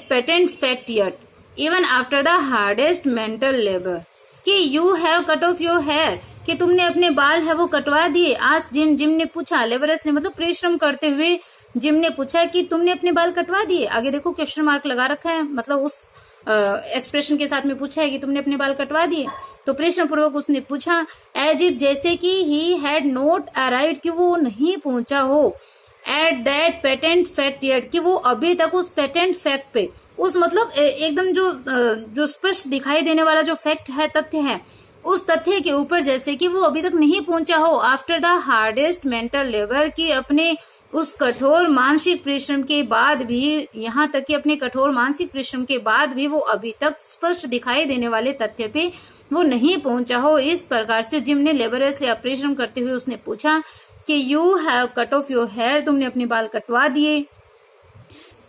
patent fact yet, even after the hardest mental labor. कि you have cut off your hair, कि तुमने अपने बाल है वो कटवा दिए। asked Jim, gym ने पूछा, laboriously मतलब परिश्रम करते हुए जिम ने पूछा कि तुमने अपने बाल कटवा दिए। आगे देखो क्वेश्चन मार्क लगा रखा है, मतलब उस एक्सप्रेशन के साथ में पूछा है कि तुमने अपने बाल कटवा दिए। तो प्रश्न पूर्वक उसने पूछा, एज इफ, जैसे कि ही हैड नॉट अराइव्ड, कि वो नहीं पहुंचा हो, at that patent fact yet, कि वो अभी तक उस पेटेंट फैक्ट पे, उस मतलब एकदम जो स्पष्ट दिखाई देने वाला जो फैक्ट है, तथ्य है, उस तथ्य के ऊपर जैसे कि वो अभी तक नहीं पहुंचा हो। After the hardest mental labour, की अपने उस कठोर मानसिक परिश्रम के बाद भी, यहाँ तक कि अपने कठोर मानसिक परिश्रम के बाद भी वो अभी तक स्पष्ट दिखाई देने वाले तथ्य पे वो नहीं पहुंचा हो। इस प्रकार से जिम ने लेबरसली परिश्रम करते हुए उसने पूछा कि you have cut off your hair, तुमने अपने बाल कटवा दिए।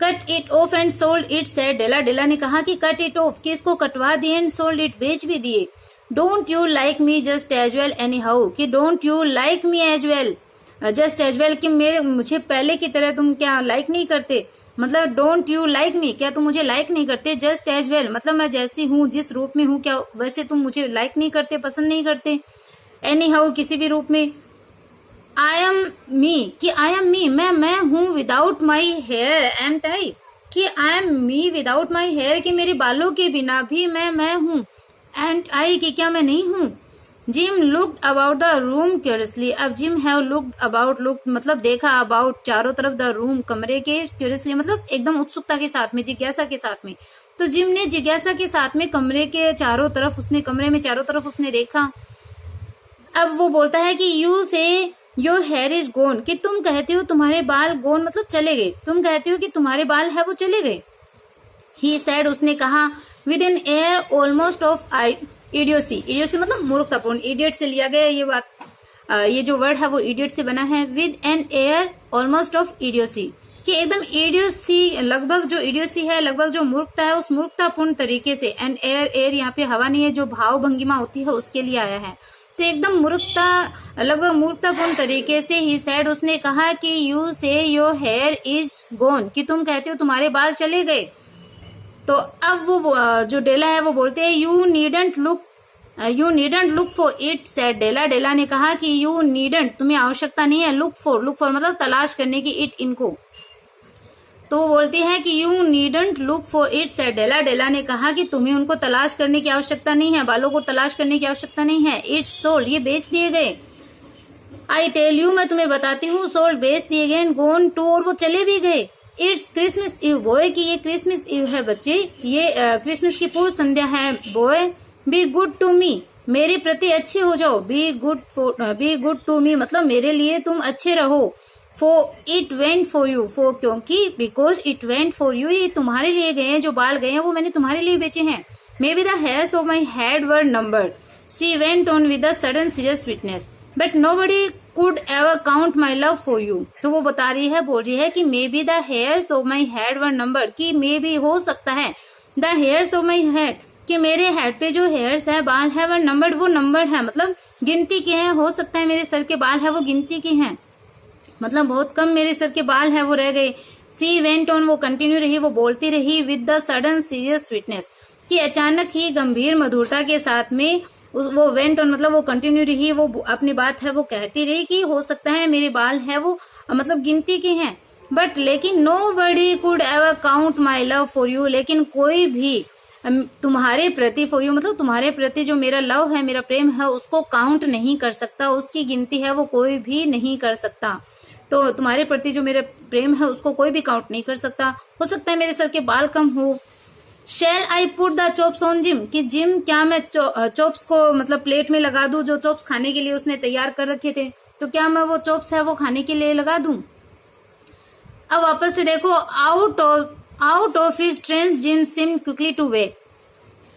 Cut it off and sold it, said Della, Della ने कहा कि कट इट ऑफ, कि इसको कटवा दिए, एंड सोल्ड इट, बेच भी दिए। Don't you like me just as well anyhow, कि don't you like me as well just as well, कि मुझे पहले की तरह तुम क्या लाइक नहीं करते, मतलब डोंट यू लाइक मी, क्या तुम मुझे लाइक नहीं करते। जस्ट एज वेल मतलब मैं जैसी हूँ, जिस रूप में हूँ, क्या वैसे तुम मुझे लाइक नहीं करते, पसंद नहीं करते। एनी हाउ, किसी भी रूप में। आई एम मी, कि आई एम मी, मैं हूँ, without my hair ain't I, कि I am me without my hair, कि मेरे बालों के बिना भी मैं हूँ। एंड आई, कि क्या मैं नहीं हूँ। Jim looked about the room curiously, अब Jim have looked about, looked मतलब देखा, अबाउट चारों तरफ, द रूम कमरे के, क्यूरियसली मतलब एकदम उत्सुकता के साथ में, जिज्ञासा के साथ में। तो जिम ने जिज्ञासा के साथ में कमरे के चारों तरफ, उसने कमरे में चारों तरफ उसने देखा। अब वो बोलता है कि यू से योर हेयर इज गोन, कि तुम कहते हो तुम्हारे बाल गोन मतलब चले गए, तुम कहते हो कि तुम्हारे बाल है वो चले गए। ही सेड, उसने कहा, with an air almost of idiocy, idiocy मतलब मूर्खतापूर्ण, इडियट से लिया गया ये बात, ये जो वर्ड है वो इडियट से बना है। With an air almost of idiocy, कि एकदम इडियोसी, लगभग जो इडियोसी है, लगभग जो मूर्खता है, उस मूर्खतापूर्ण तरीके से। एन एयर, एयर यहाँ पे हवा नहीं है, जो भाव भंगिमा होती है उसके लिए आया है। तो एकदम मूर्खता, लगभग मूर्खतापूर्ण तरीके से ही सेड, उसने कहा कि यू से योर हेयर इज गोन, कि तुम कहते हो तुम्हारे बाल चले गए। तो अब वो जो डेला है वो बोलते हैं, you needn't look you needn't look for it said Della. Della ने कहा कि यू नीडेंट, तुम्हें आवश्यकता नहीं है, लुक फॉर मतलब तलाश करने की, इट इनको। तो वो बोलती है कि you needn't look for it said Della. Della ने कहा कि तुम्हें उनको तलाश करने की आवश्यकता नहीं है, बालों को तलाश करने की आवश्यकता नहीं है। इट्स सोल्ड, ये बेच दिए गए। आई टेल यू, मैं तुम्हें बताती हूँ, सोल्ड बेच दिए गए, गोन टू, और वो चले भी गए। इट्स क्रिसमस इव बॉय, कि ये क्रिसमस इव है बच्चे, ये क्रिसमस की पूर्व संध्या है। Boy be good to me, मेरे प्रति अच्छे हो जाओ। बी गुड टू मी मतलब मेरे लिए तुम अच्छे रहो। For it went for you, for क्योंकि, because it went for you, ये तुम्हारे लिए गए हैं, जो बाल गए हैं वो मैंने तुम्हारे लिए बेचे हैं। May be the hairs of my head were numbered, she went on with a sudden serious sweetness, but nobody could ever count my love for you. तो वो बता रही है, बोल रही है कि may be the hairs of my head were numbered, कि मे बी हो सकता है, the hairs of my head, कि मेरे हेड पे जो हेयर्स है, बाल है, वर नंबर्ड, वो नंबर्ड है, मतलब गिनती के हैं। हो सकता है मेरे सर के बाल है वो गिनती के हैं, मतलब बहुत कम मेरे सर के बाल है वो रह गए। सी वेंट ऑन, वो कंटिन्यू रही, वो बोलती रही, with the sudden serious sweetness, कि अचानक ही गंभीर मधुरता के साथ में वो वेंट ऑन मतलब वो कंटिन्यू रही, वो अपनी बात है वो कहती रही कि हो सकता है मेरे बाल है वो मतलब गिनती के हैं, बट लेकिन nobody could ever count my love for you, लेकिन कोई भी तुम्हारे प्रति, फॉर यू मतलब तुम्हारे प्रति जो मेरा लव है, मेरा प्रेम है, उसको काउंट नहीं कर सकता, उसकी गिनती है वो कोई भी नहीं कर सकता। तो तुम्हारे प्रति जो मेरा प्रेम है उसको कोई भी काउंट नहीं कर सकता। हो सकता है मेरे सर के बाल कम हो। Shall I put the chops on gym, कि जिम, क्या मैं चॉप्स को मतलब प्लेट में लगा दूं, जो चॉप्स खाने के लिए उसने तैयार कर रखे थे, तो क्या मैं वो चॉप्स है वो खाने के लिए लगा दूं। अब वापस से देखो, out of his trance Jim seemed quickly to wake,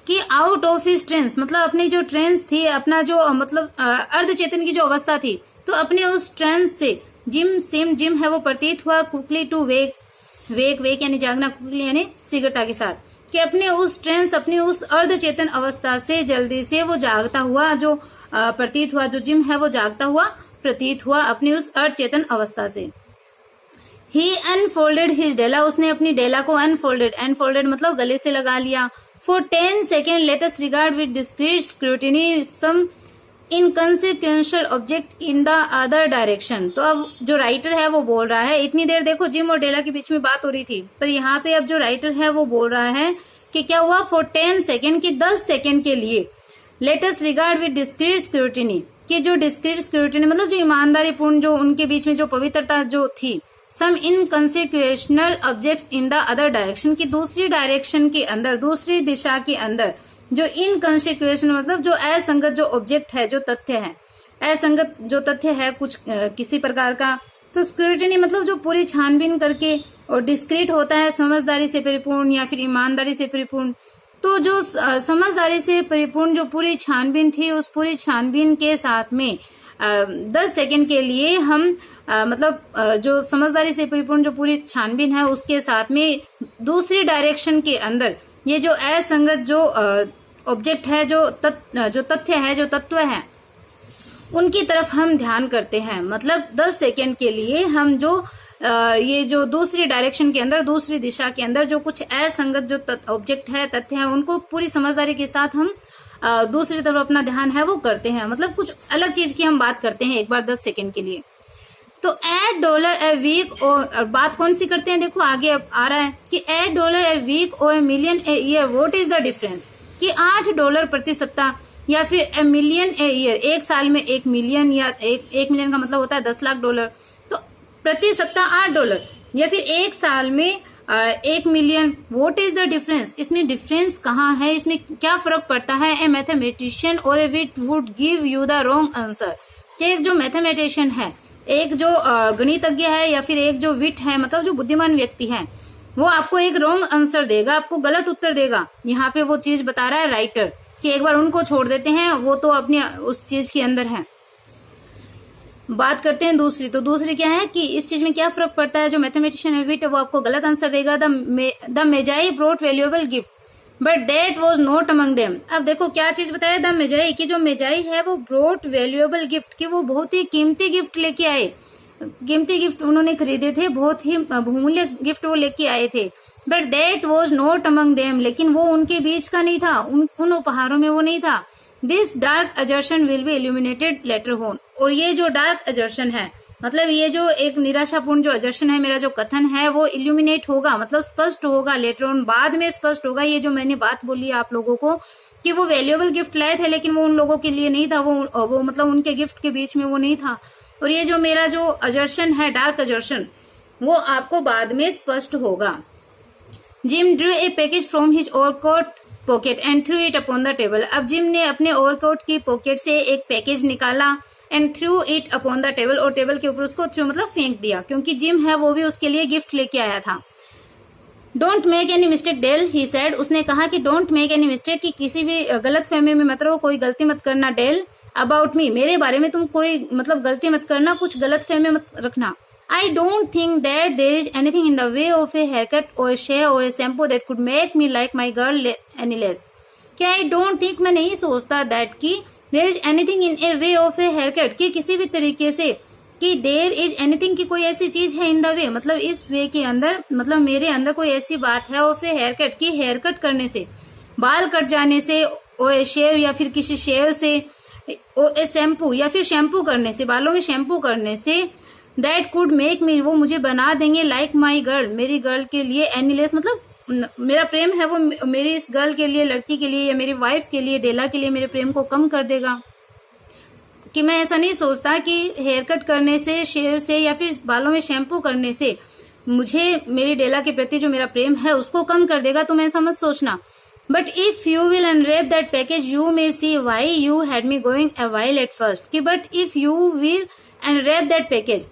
कि आउट ऑफ हिज ट्रेंस मतलब अपनी जो ट्रेंस थी, अपना जो मतलब अर्धचेतन की जो अवस्था थी, तो अपने उस ट्रेंस से जिम है वो प्रतीत हुआ, क्विकली टू वेक यानी जागना, क्विकली यानी शीघ्रता के साथ, कि अपने उस ट्रेंस, अपनी उस अर्धचेतन अवस्था से जल्दी से वो जागता हुआ जो प्रतीत हुआ, जो जिम है वो जागता हुआ प्रतीत हुआ अपनी उस अर्धचेतन अवस्था से। ही अनफोल्डेड हिज डेला, उसने अपनी डेला को अनफोल्डेड मतलब गले से लगा लिया। For 10 second let us regard with discreet scrutiny some inconsequential object in the other direction. तो अब जो राइटर है वो बोल रहा है, इतनी देर देखो जिम और डेला के बीच में बात हो रही थी, पर यहाँ पे अब जो राइटर है वो बोल रहा है कि क्या हुआ, फॉर 10 सेकेंड, की 10 सेकेंड के लिए, late us regard with discreet scrutiny, कि जो डिस्क्रीट स्क्रूटिनी मतलब जो ईमानदारी पूर्ण, जो उनके बीच में जो पवित्रता जो थी, some inconsequential objects in the other direction, की दूसरी डायरेक्शन के अंदर, दूसरी दिशा के अंदर जो इनकंसिक्वेंशियल मतलब जो असंगत जो ऑब्जेक्ट है, जो तथ्य है, असंगत जो तथ्य है कुछ किसी प्रकार का, तो स्क्रूटिनी मतलब जो पूरी छानबीन करके, और डिस्क्रीट होता है समझदारी से परिपूर्ण या फिर ईमानदारी से परिपूर्ण। तो जो समझदारी से परिपूर्ण जो पूरी छानबीन थी, उस पूरी छानबीन के साथ में 10 सेकेंड के लिए हम मतलब जो समझदारी से परिपूर्ण जो पूरी छानबीन है उसके साथ में दूसरी डायरेक्शन के अंदर ये जो असंगत जो ऑब्जेक्ट है, जो तथ्य है, जो तत्व है, उनकी तरफ हम ध्यान करते हैं। मतलब 10 सेकेंड के लिए हम जो ये जो दूसरी डायरेक्शन के अंदर, दूसरी दिशा के अंदर जो कुछ असंगत जो ऑब्जेक्ट है, तथ्य है, उनको पूरी समझदारी के साथ हम दूसरी तरफ अपना ध्यान है वो करते हैं। मतलब कुछ अलग चीज की हम बात करते हैं एक बार 10 सेकेंड के लिए। तो $8 a वीक, और बात कौन सी करते हैं, देखो आगे अब आ रहा है कि $8 a वीक और $1 million a year, what is the difference, कि $8 प्रति सप्ताह या फिर $1 million a year, एक साल में 1 मिलियन, या एक मिलियन का मतलब होता है $10 लाख, तो प्रति सप्ताह $8 या फिर एक साल में 1 million, what is the difference, इसमें डिफरेंस कहाँ है, इसमें क्या फर्क पड़ता है। A mathematician or a wit would give you the wrong answer, कि एक जो मैथमेटिशियन है, एक जो गणितज्ञ है, या फिर एक जो विट है मतलब जो बुद्धिमान व्यक्ति है, वो आपको एक रॉन्ग आंसर देगा, आपको गलत उत्तर देगा। यहाँ पे वो चीज बता रहा है राइटर कि एक बार उनको छोड़ देते हैं, वो तो अपनी उस चीज के अंदर है। बात करते हैं दूसरी, तो दूसरी क्या है कि इस चीज में क्या फर्क पड़ता है, जो मैथमेटिशियन है विट है वो आपको गलत आंसर देगा। The magi brought valuable gift but that was not among them. अब देखो क्या चीज बताया, द मेजाई, की जो मेजाई है वो ब्रॉट वैल्यूएबल गिफ्ट, की वो बहुत ही कीमती गिफ्ट लेके आए, कीमती गिफ्ट उन्होंने खरीदे थे, बहुत ही बहुमूल्य गिफ्ट वो लेके आए थे। But that was not among them, लेकिन वो उनके बीच का नहीं था, उन उपहारों में वो नहीं था। This dark अजर्शन will be illuminated later on. और ये जो डार्क अजर्शन है, मतलब ये जो एक निराशापूर्ण जो अजर्शन है, मेरा जो कथन है वो इल्यूमिनेट होगा, मतलब स्पष्ट होगा, लेटर ऑन बाद में स्पष्ट होगा। ये जो मैंने बात बोली आप लोगों को कि वो वैल्यूएबल गिफ्ट लाए थे, लेकिन वो उन लोगों के लिए नहीं था, वो मतलब उनके गिफ्ट के बीच में वो नहीं था। और ये जो मेरा जो अजर्शन है, डार्क अजर्शन, वो आपको बाद में स्पष्ट होगा। Gym Drew A package from his overcoat pocket and through it upon the table. अब जिम ने अपने ओवरकोट की पॉकेट से एक पैकेज निकाला and through it upon the table, और टेबल के ऊपर उसको थ्रू मतलब फेंक दिया, क्योंकि जिम है वो भी उसके लिए गिफ्ट लेके आया था। Don't make any mistake Dell, he said, उसने कहा कि डोंट मेक एनी मिस्टेक, कि किसी भी गलत फहमी में मत रहो, कोई गलती मत करना। डेल, अबाउट मी, मेरे बारे में तुम कोई मतलब गलती मत करना, कुछ गलत फहमी मत रखना। I don't think that there is anything in the way of a haircut or a shave or a shampoo that could make me like my girl any less. क्या I don't think, मैं नहीं सोचता that कि there is anything in a way of a haircut, कि किसी भी तरीके से, कि there is anything, कि कोई ऐसी चीज है in the way, मतलब इस वे के अंदर, मतलब मेरे अंदर कोई ऐसी बात है of a haircut, कि हेयर कट करने से, बाल कट जाने से, और a shave या फिर किसी शेव से, और a shampoo या फिर शैम्पू करने से, बालों में शैम्पू करने से, दैट कुड मेक मी, वो मुझे बना देंगे लाइक माई गर्ल, मेरी गर्ल के लिए, एनीलेस मतलब मेरा प्रेम है वो मेरी इस गर्ल के लिए, लड़की के लिए या मेरी वाइफ के लिए, डेला के लिए मेरे प्रेम को कम कर देगा। कि मैं ऐसा नहीं सोचता कि हेयर कट करने से, शेव से या फिर बालों में शैम्पू करने से मुझे मेरी डेला के प्रति जो मेरा प्रेम है उसको कम कर देगा, तुम ऐसा मत सोचना। But if you will unwrap that package you may see why you had me going a while at first, कि but if you will unwrap that package,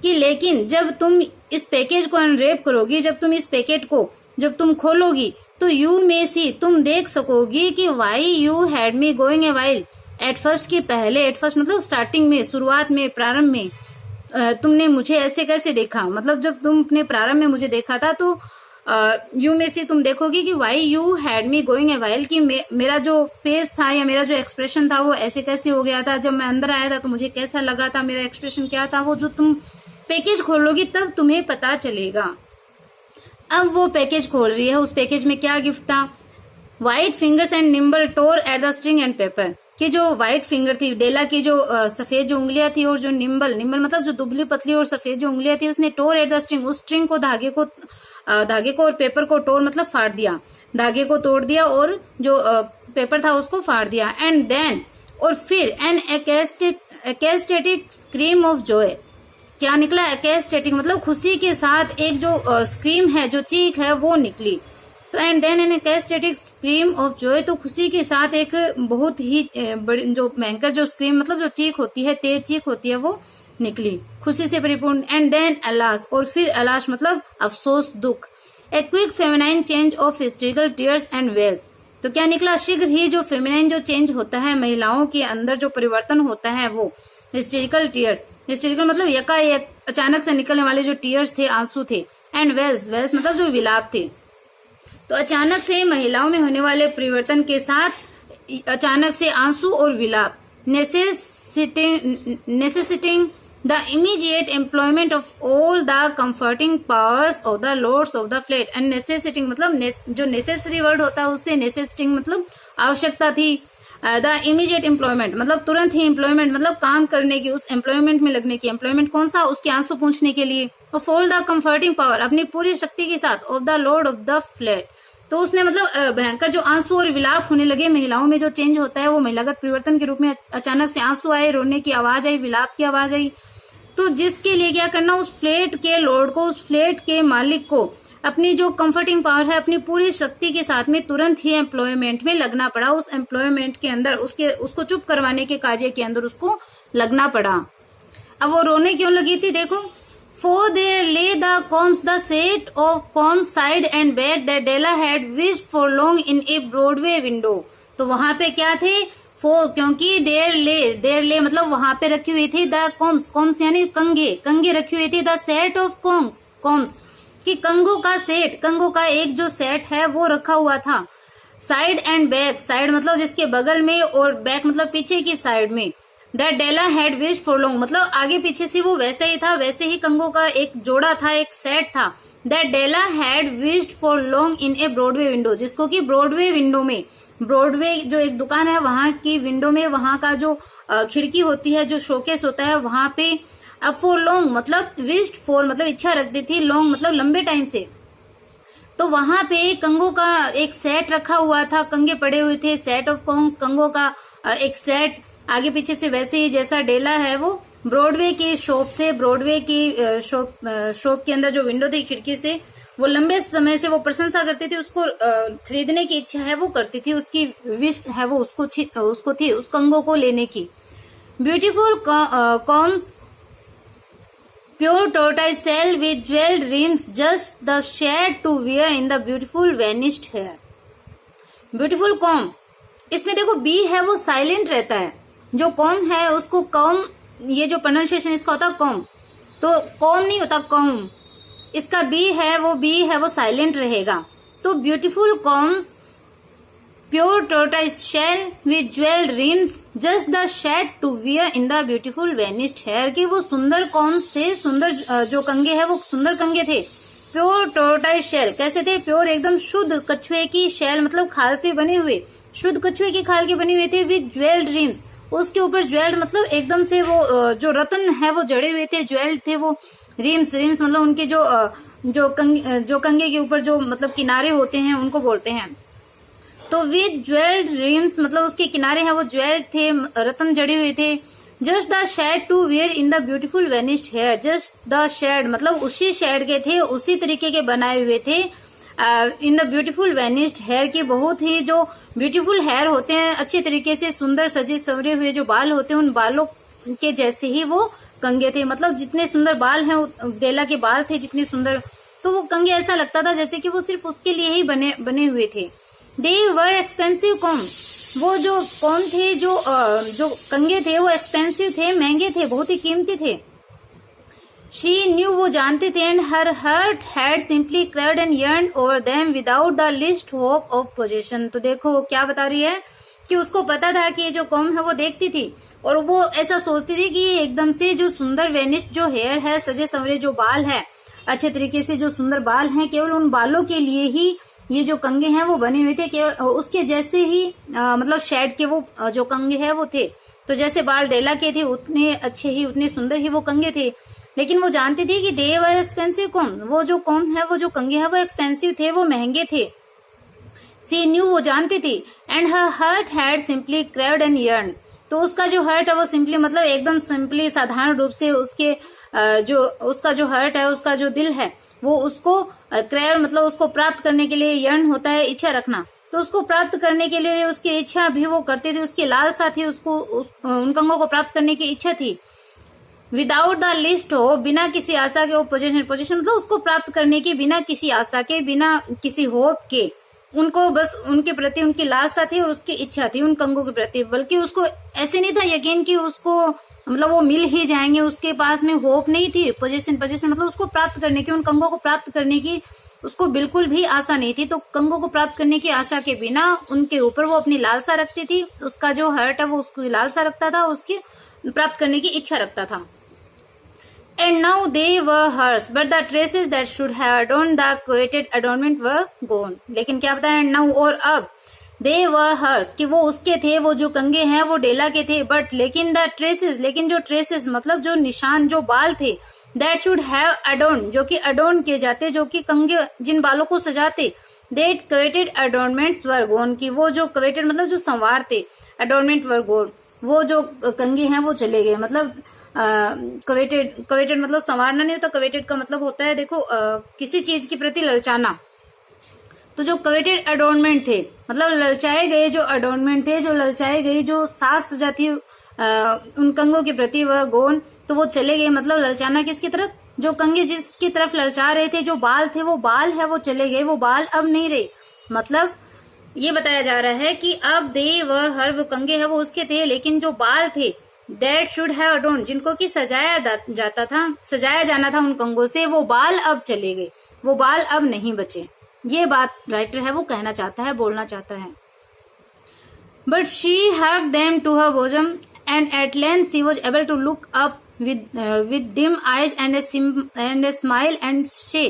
कि लेकिन जब तुम इस पैकेज को अनरैप करोगी, जब तुम इस पैकेट को जब तुम खोलोगी, तो यू मे सी, तुम देख सकोगी कि Y you had me going a while at first, की पहले, एट फर्स्ट मतलब स्टार्टिंग में, शुरुआत में, प्रारंभ में तुमने मुझे ऐसे कैसे देखा, मतलब जब तुमने प्रारंभ में मुझे देखा था, तो यू में से तुम देखोगी कि Y you had me going A while, कि मेरा जो फेस था या मेरा जो एक्सप्रेशन था वो ऐसे कैसे हो गया था, जब मैं अंदर आया था तो मुझे कैसा लगा था, मेरा एक्सप्रेशन क्या था, वो जो तुम पैकेज खोलोगी तब तुम्हें पता चलेगा। अब वो पैकेज खोल रही है, उस पैकेज में क्या गिफ्ट था? White fingers and nimble tore at the string and paper, कि जो व्हाइट फिंगर थी डेला की, जो सफेद जो उंगलियां थी, और जो निम्बल मतलब जो दुबली पतली और सफेद जो उंगलियां थी, उसने टोर एट द स्ट्रिंग, उस स्ट्रिंग को, धागे को और पेपर को, टोर मतलब फाड़ दिया, धागे को तोड़ दिया और जो पेपर था उसको फाड़ दिया। एंड देन, और फिर an ecstatic scream of joy, क्या निकला? एक्सटेटिक मतलब खुशी के साथ एक जो स्क्रीम है, जो चीख है वो निकली। तो and then an ecstatic scream of joy, तो खुशी के साथ एक बहुत ही बड़ी जो भयंकर जो स्क्रीम मतलब जो चीख होती है, तेज चीख होती है, वो निकली खुशी से परिपूर्ण। एंड देन अलास, और फिर अलास मतलब अफसोस, दुख। A quick feminine change of hysterical tears and wails, तो क्या निकला? शीघ्र ही जो फेमिनाइन जो चेंज होता है, महिलाओं के अंदर जो परिवर्तन होता है, वो हिस्ट्रिकल टीयर्स, हिस्ट्रिकल मतलब यकाएक अचानक से निकलने वाले जो टीयर्स थे, आंसू थे। एंड वेल्स, वेल्स मतलब जो विलाप थे। तो अचानक से महिलाओं में होने वाले परिवर्तन के साथ अचानक से आंसू और विलाप। Necessitating the immediate employment of all the comforting powers of the lords of the flat. And necessitating मतलब जो नेसेसरी वर्ड होता है उससे नेसेसिटिंग मतलब आवश्यकता थी। द इमीडिएट एम्प्लॉयमेंट मतलब तुरंत ही एम्प्लॉयमेंट मतलब काम करने की, उस एम्प्लॉयमेंट में लगने की। एम्प्लॉयमेंट कौन सा? उसके आंसू पूंछने के लिए। Of all the comforting power अपनी पूरी शक्ति के साथ। Of the Lord of the flat, तो उसने मतलब भयंकर जो आंसू और विलाप होने लगे महिलाओं में, जो चेंज होता है वो महिलागत परिवर्तन के रूप में अचानक से आंसू आए, रोने की आवाज आई, विलाप की आवाज आई। तो जिसके लिए क्या करना, उस फ्लैट के लॉर्ड को, उस फ्लैट के मालिक को अपनी जो कंफर्टिंग पावर है, अपनी पूरी शक्ति के साथ में तुरंत ही एम्प्लॉयमेंट में लगना पड़ा। उस एम्प्लॉयमेंट के अंदर उसको चुप करवाने के कार्य के अंदर उसको लगना पड़ा। अब वो रोने क्यों लगी थी? देखो, For there lay the combs, the set of combs side and back that Della had wished for long in a Broadway window. तो वहां पे क्या थे? क्योंकि there lay मतलब वहां पे रखी हुई थी the combs यानी कंगे रखी हुई थी। the set of combs कि कंगों का सेट, कंगों का एक जो सेट है वो रखा हुआ था। साइड एंड बैक, साइड मतलब जिसके बगल में, और बैक मतलब पीछे की साइड में। That Della had wished for long मतलब आगे पीछे से वो वैसे ही था, वैसे ही कंगों का एक जोड़ा था, एक सेट था। That Della had wished for long in a Broadway window, जिसको कि ब्रॉडवे विंडो में ब्रॉडवे जो एक दुकान है वहां की विंडो में, वहां का जो खिड़की होती है, जो शोकेस होता है, वहां पे फॉर लॉन्ग मतलब विश्ड फॉर मतलब इच्छा रखती थी, लॉन्ग मतलब लंबे टाइम से। तो वहां पे कंगों का एक सेट रखा हुआ था, कंगे पड़े हुए थे, सेट ऑफ कॉन्ग्स, कंगों का एक सेट, आगे पीछे से वैसे ही जैसा डेला है वो ब्रॉडवे की शॉप से, ब्रॉडवे की शॉप के अंदर जो विंडो थी खिड़की से, वो लंबे समय से वो प्रशंसा करती थी, उसको खरीदने की इच्छा है वो करती थी, उसकी विश है वो उसको थी उस कंगो को लेने की। Beautiful combs pure tortoise shell with jewelled rims just the shade to wear in the beautiful vanished hair. Beautiful comb, इसमें देखो बी है वो साइलेंट रहता है, जो कॉम है उसको कॉम, ये जो प्रोनाउंसिएशन इसका होता है कॉम, तो कॉम नहीं होता कॉम, इसका बी है वो साइलेंट रहेगा। तो beautiful combs pure tortoise shell with jewelled rims just the shade to wear in the beautiful vanished hair, कि वो सुंदर कॉम्स थे, सुंदर जो कंगे है वो सुंदर कंगे थे। प्योर टोर्टाइज शेल कैसे थे? प्योर एकदम शुद्ध कछुए की शेल मतलब खाल से बने हुए, शुद्ध कछुए की खाल के बने हुए थे। विद ज्वेल्ड रिम्स, उसके ऊपर ज्वेल्ड मतलब एकदम से वो जो रत्न है वो जड़े हुए थे, ज्वेल्ड थे वो। रिम्स मतलब उनके जो कंगे के ऊपर जो मतलब किनारे होते हैं उनको बोलते हैं। तो विद ज्वेल्ड रिम्स मतलब उसके किनारे हैं वो ज्वेल्ड थे, रत्न जड़े हुए थे। Just the shade to wear in the beautiful vanished hair, just the shade मतलब उसी शेड के थे, उसी तरीके के बनाए हुए थे in the beautiful vanished hair, की बहुत ही जो ब्यूटीफुल हेयर होते हैं, अच्छे तरीके से सुंदर सजे सवरे हुए जो बाल होते हैं, उन बालों के जैसे ही वो कंगे थे। मतलब जितने सुंदर बाल हैं, डेला के बाल थे जितने सुंदर, तो वो कंगे ऐसा लगता था जैसे कि वो सिर्फ उसके लिए ही बने हुए थे। दे वर एक्सपेंसिव कॉम, वो जो कॉम थे, जो कंगे थे वो एक्सपेंसिव थे, महंगे थे, बहुत ही कीमती थे। शी न्यू, वो जानते थे, and her heart had simply cried and yearn over them without the least hope of possession. तो देखो क्या बता रही है कि उसको पता था कि ये जो कॉम है वो देखती थी और वो ऐसा सोचती थी कि ये एकदम से जो सुंदर वेनिस्ड जो हेयर है, सजे संवरे जो बाल है, अच्छे तरीके से जो सुंदर बाल हैं, केवल उन बालों के लिए ही ये जो कंगे हैं वो बने हुए थे, केवल उसके जैसे ही मतलब शेड के वो जो कंगे हैं वो थे। तो जैसे बाल डेला के थे उतने अच्छे ही, उतने सुंदर ही वो कंगे थे। लेकिन वो जानती थी कि दे वर एक्सपेंसिव कॉम, वो जो कॉम है, वो जो कंगे हैं वो एक्सपेंसिव थे, वो महंगे थे। सी न्यू, वो जानती थी, and her heart had simply cried and yearn, तो उसका जो हर्ट है वो सिंपली मतलब एकदम सिंपली साधारण रूप से उसके उसका जो हर्ट है, उसका जो दिल है वो उसको क्रेव मतलब उसको प्राप्त करने के लिए, यर्न होता है इच्छा रखना, तो उसको प्राप्त करने के लिए उसकी इच्छा भी वो करते थे, उसकी लालसा थी, उसको उन कंगों को प्राप्त करने की इच्छा थी। विदाउट द लिस्ट हो, बिना किसी आशा के, वो पोजीशन मतलब उसको प्राप्त करने की बिना किसी आशा के, बिना किसी होप के, उनको बस उनके प्रति उनकी लालसा थी और उसकी इच्छा थी उन कंगों के प्रति। बल्कि उसको ऐसे नहीं था यकीन कि उसको मतलब वो मिल ही जाएंगे, उसके पास में होप नहीं थी। पोजीशन मतलब उसको प्राप्त करने की, उन कंगों को प्राप्त करने की उसको बिल्कुल भी आशा नहीं थी। तो कंगों को प्राप्त करने की आशा के बिना उनके ऊपर वो अपनी लालसा रखती थी, उसका जो हर्ट है वो उसकी लालसा रखता था, उसकी प्राप्त करने की इच्छा रखता था। And now they were hers, but the traces that should have adorned the coveted adornment were gone. लेकिन क्या बताया? now और अब they were hers, कि वो उसके थे, वो जो कंगे हैं वो डेला के थे, but लेकिन the traces, लेकिन जो traces मतलब जो निशान, जो बाल थे, that should have adorned, जो कि adorn किए जाते, जो कि कंगे जिन बालों को सजाते, that coveted adornments were gone, कि वो जो coveted मतलब जो संवारते, adornment were gone, वो जो कंगे हैं वो चले गए। मतलब कवेटेड मतलब संवारना नहीं होता, कवेटेड का मतलब होता है देखो किसी चीज के प्रति ललचाना। तो जो कवेटेड अडोर्नमेंट थे मतलब ललचाए गए जो अडोर्नमेंट थे, जो ललचाए गई जो साज सजा थी उन कंगों के प्रति, वह गोन, तो वो चले गए। मतलब ललचाना किसकी तरफ? जो कंगे जिसकी तरफ ललचा रहे थे, जो बाल थे, वो बाल है वो चले गए, वो बाल अब नहीं रहे। मतलब ये बताया जा रहा है कि अब दे वह हर, वो कंगे है वो उसके थे, लेकिन जो बाल थे That should have adorned, जिनको कि सजाया जाना था उन कंगों से, वो बाल अब चले गए, वो बाल अब नहीं बचे। ये बात राइटर है वो कहना चाहता है, बोलना चाहता है। But she hugged them to her bosom, and at length she was able to look up with dim eyes and a smile and say,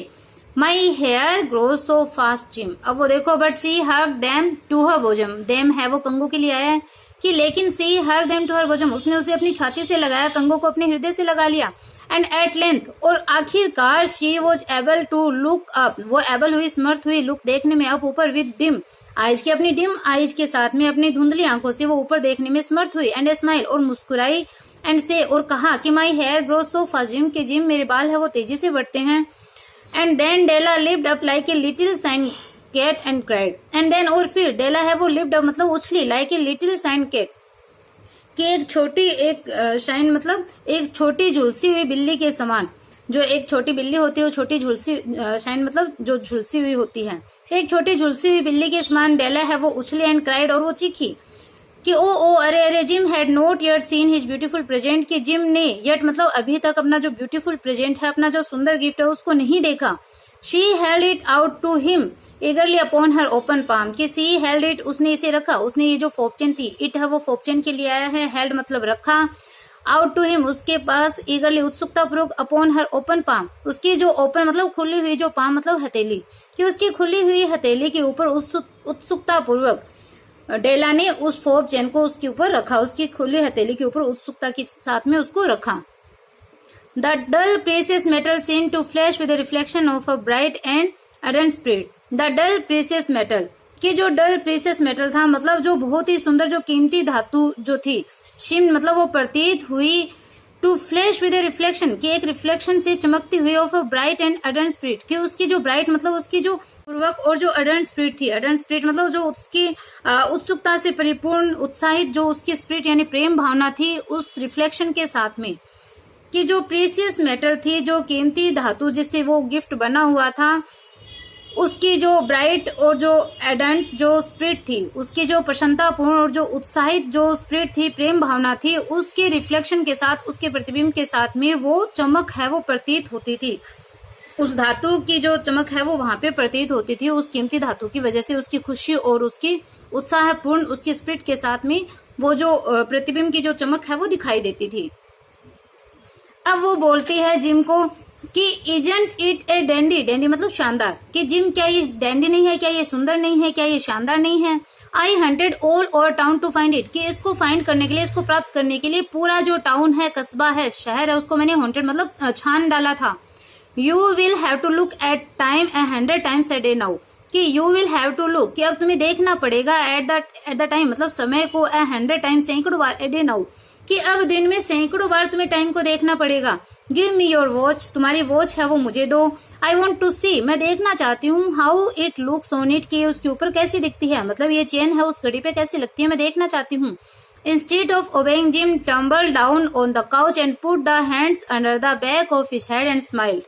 my hair grows so fast Jim. अब वो देखो, but she hug them to her bosom. Them है वो कंगो के लिए आया है कि लेकिन she hug them to her bosom, उसने उसे अपनी छाती से लगाया, कंगो को अपने हृदय से लगा लिया। एंड एट लेंथ, और आखिरकार she was able to look up, वो एबल हुई, समर्थ हुई, लुक देखने में, अप ऊपर, विद डिम आइज के, अपनी डिम आइज के साथ में, अपनी धुंधली आंखों से वो ऊपर देखने में समर्थ हुई। एंड स्माइल, और मुस्कुराई। एंड से, और कहा कि my hair grows so fast Jim, के जिम मेरे बाल है वो तेजी से बढ़ते हैं। And then Della lift up like a little singed cat and cried. And then, और फिर डेला है वो लिफ्ट अप मतलब उछली, like a little singed cat, कि एक छोटी, एक शाइन मतलब एक छोटी झुलसी हुई बिल्ली के समान। जो एक छोटी बिल्ली होती है वो छोटी झुलसी, शाइन मतलब जो झुलसी हुई होती है, एक छोटी झुलसी हुई बिल्ली के समान डेला है वो उछली। एंड क्राइड, और वो चीखी कि ओ अरे अरे, gym had not yet seen his beautiful present, कि जिम ने येट मतलब अभी तक अपना जो ब्यूटीफुल प्रेजेंट है, अपना जो सुंदर गिफ्ट है उसको नहीं देखा। She held it out to him eagerly upon her open palm, कि सी हेल्ड इट, उसने इसे रखा, उसने ये जो फोपचन थी, इट है वो फोपचन के लिए आया है, हेल्ड मतलब रखा, आउट टू हिम उसके पास, eagerly उत्सुकता पूर्वक, अपॉन हर ओपन पाम उसकी जो ओपन मतलब खुली हुई, जो पाम मतलब हथेली, कि उसकी खुली हुई हथेली के ऊपर उत्सुकता पूर्वक डेला ने उस फोपचन को उसके ऊपर रखा, उसकी खुली हथेली के ऊपर उत्सुकता के साथ में उसको रखा। The dull precious metal seemed to flash with reflection of a bright and ardent spirit. The dull precious metal, कि जो डल प्रेसियस मेटल था मतलब जो बहुत ही सुंदर, जो कीमती धातु जो थी, शिम मतलब वो प्रतीत हुई, to flash with a reflection, कि एक रिफ्लेक्शन से चमकती हुई, of a bright and ardent spirit, कि उसकी जो ब्राइट मतलब उसकी जो पूर्वक, और जो अडन स्पिरिट थी, अडन स्पिरिट मतलब जो उसकी उत्सुकता से परिपूर्ण, उत्साहित जो उसकी स्पिरिट यानी प्रेम भावना थी, उस रिफ्लेक्शन के साथ में, कि जो प्रेसियस मेटल थी, जो कीमती धातु जिससे वो गिफ्ट बना हुआ था, उसकी जो ब्राइट और जो एडेंट जो स्पिरिट थी, उसकी जो प्रसन्नतापूर्ण और जो उत्साहित जो स्पिरिट थी, प्रेम भावना थी, उसके रिफ्लेक्शन के साथ, उसके प्रतिबिंब के साथ में वो चमक है वो प्रतीत होती थी। उस धातु की जो चमक है वो वहां पे प्रतीत होती थी, उस कीमती धातु की वजह से उसकी खुशी और उसकी उत्साहपूर्ण उसकी स्पिरिट के साथ में वो जो प्रतिबिंब की जो चमक है वो दिखाई देती थी। अब वो बोलती है जिम को कि isn't it A dandy, dandy मतलब शानदार, कि जिम क्या ये डैंडी नहीं है, क्या ये सुंदर नहीं है, क्या ये शानदार नहीं है। I hunted all over town to find it, कि इसको फाइंड करने के लिए, इसको प्राप्त करने के लिए पूरा जो टाउन है, कस्बा है, शहर है, उसको मैंने हॉन्टेड मतलब छान डाला था। You will have to look at time 100 times a day now, कि you will have to look, कि अब तुम्हें देखना पड़ेगा, एट द टाइम मतलब समय को, 100 times सैकड़ों बार, ए डे नाउ, कि अब दिन में सैकड़ों बार तुम्हें टाइम को देखना पड़ेगा। गिव मी योर वॉच, तुम्हारी वॉच है वो मुझे दो। आई वॉन्ट टू सी, मैं देखना चाहती हूँ, how it looks on it, कि उसके ऊपर कैसी दिखती है, मतलब ये चेन है उस घड़ी पे कैसी लगती है, मैं देखना चाहती हूँ। Instead of obeying gym tumble down on the couch and put the hands under the back of his head and smiled.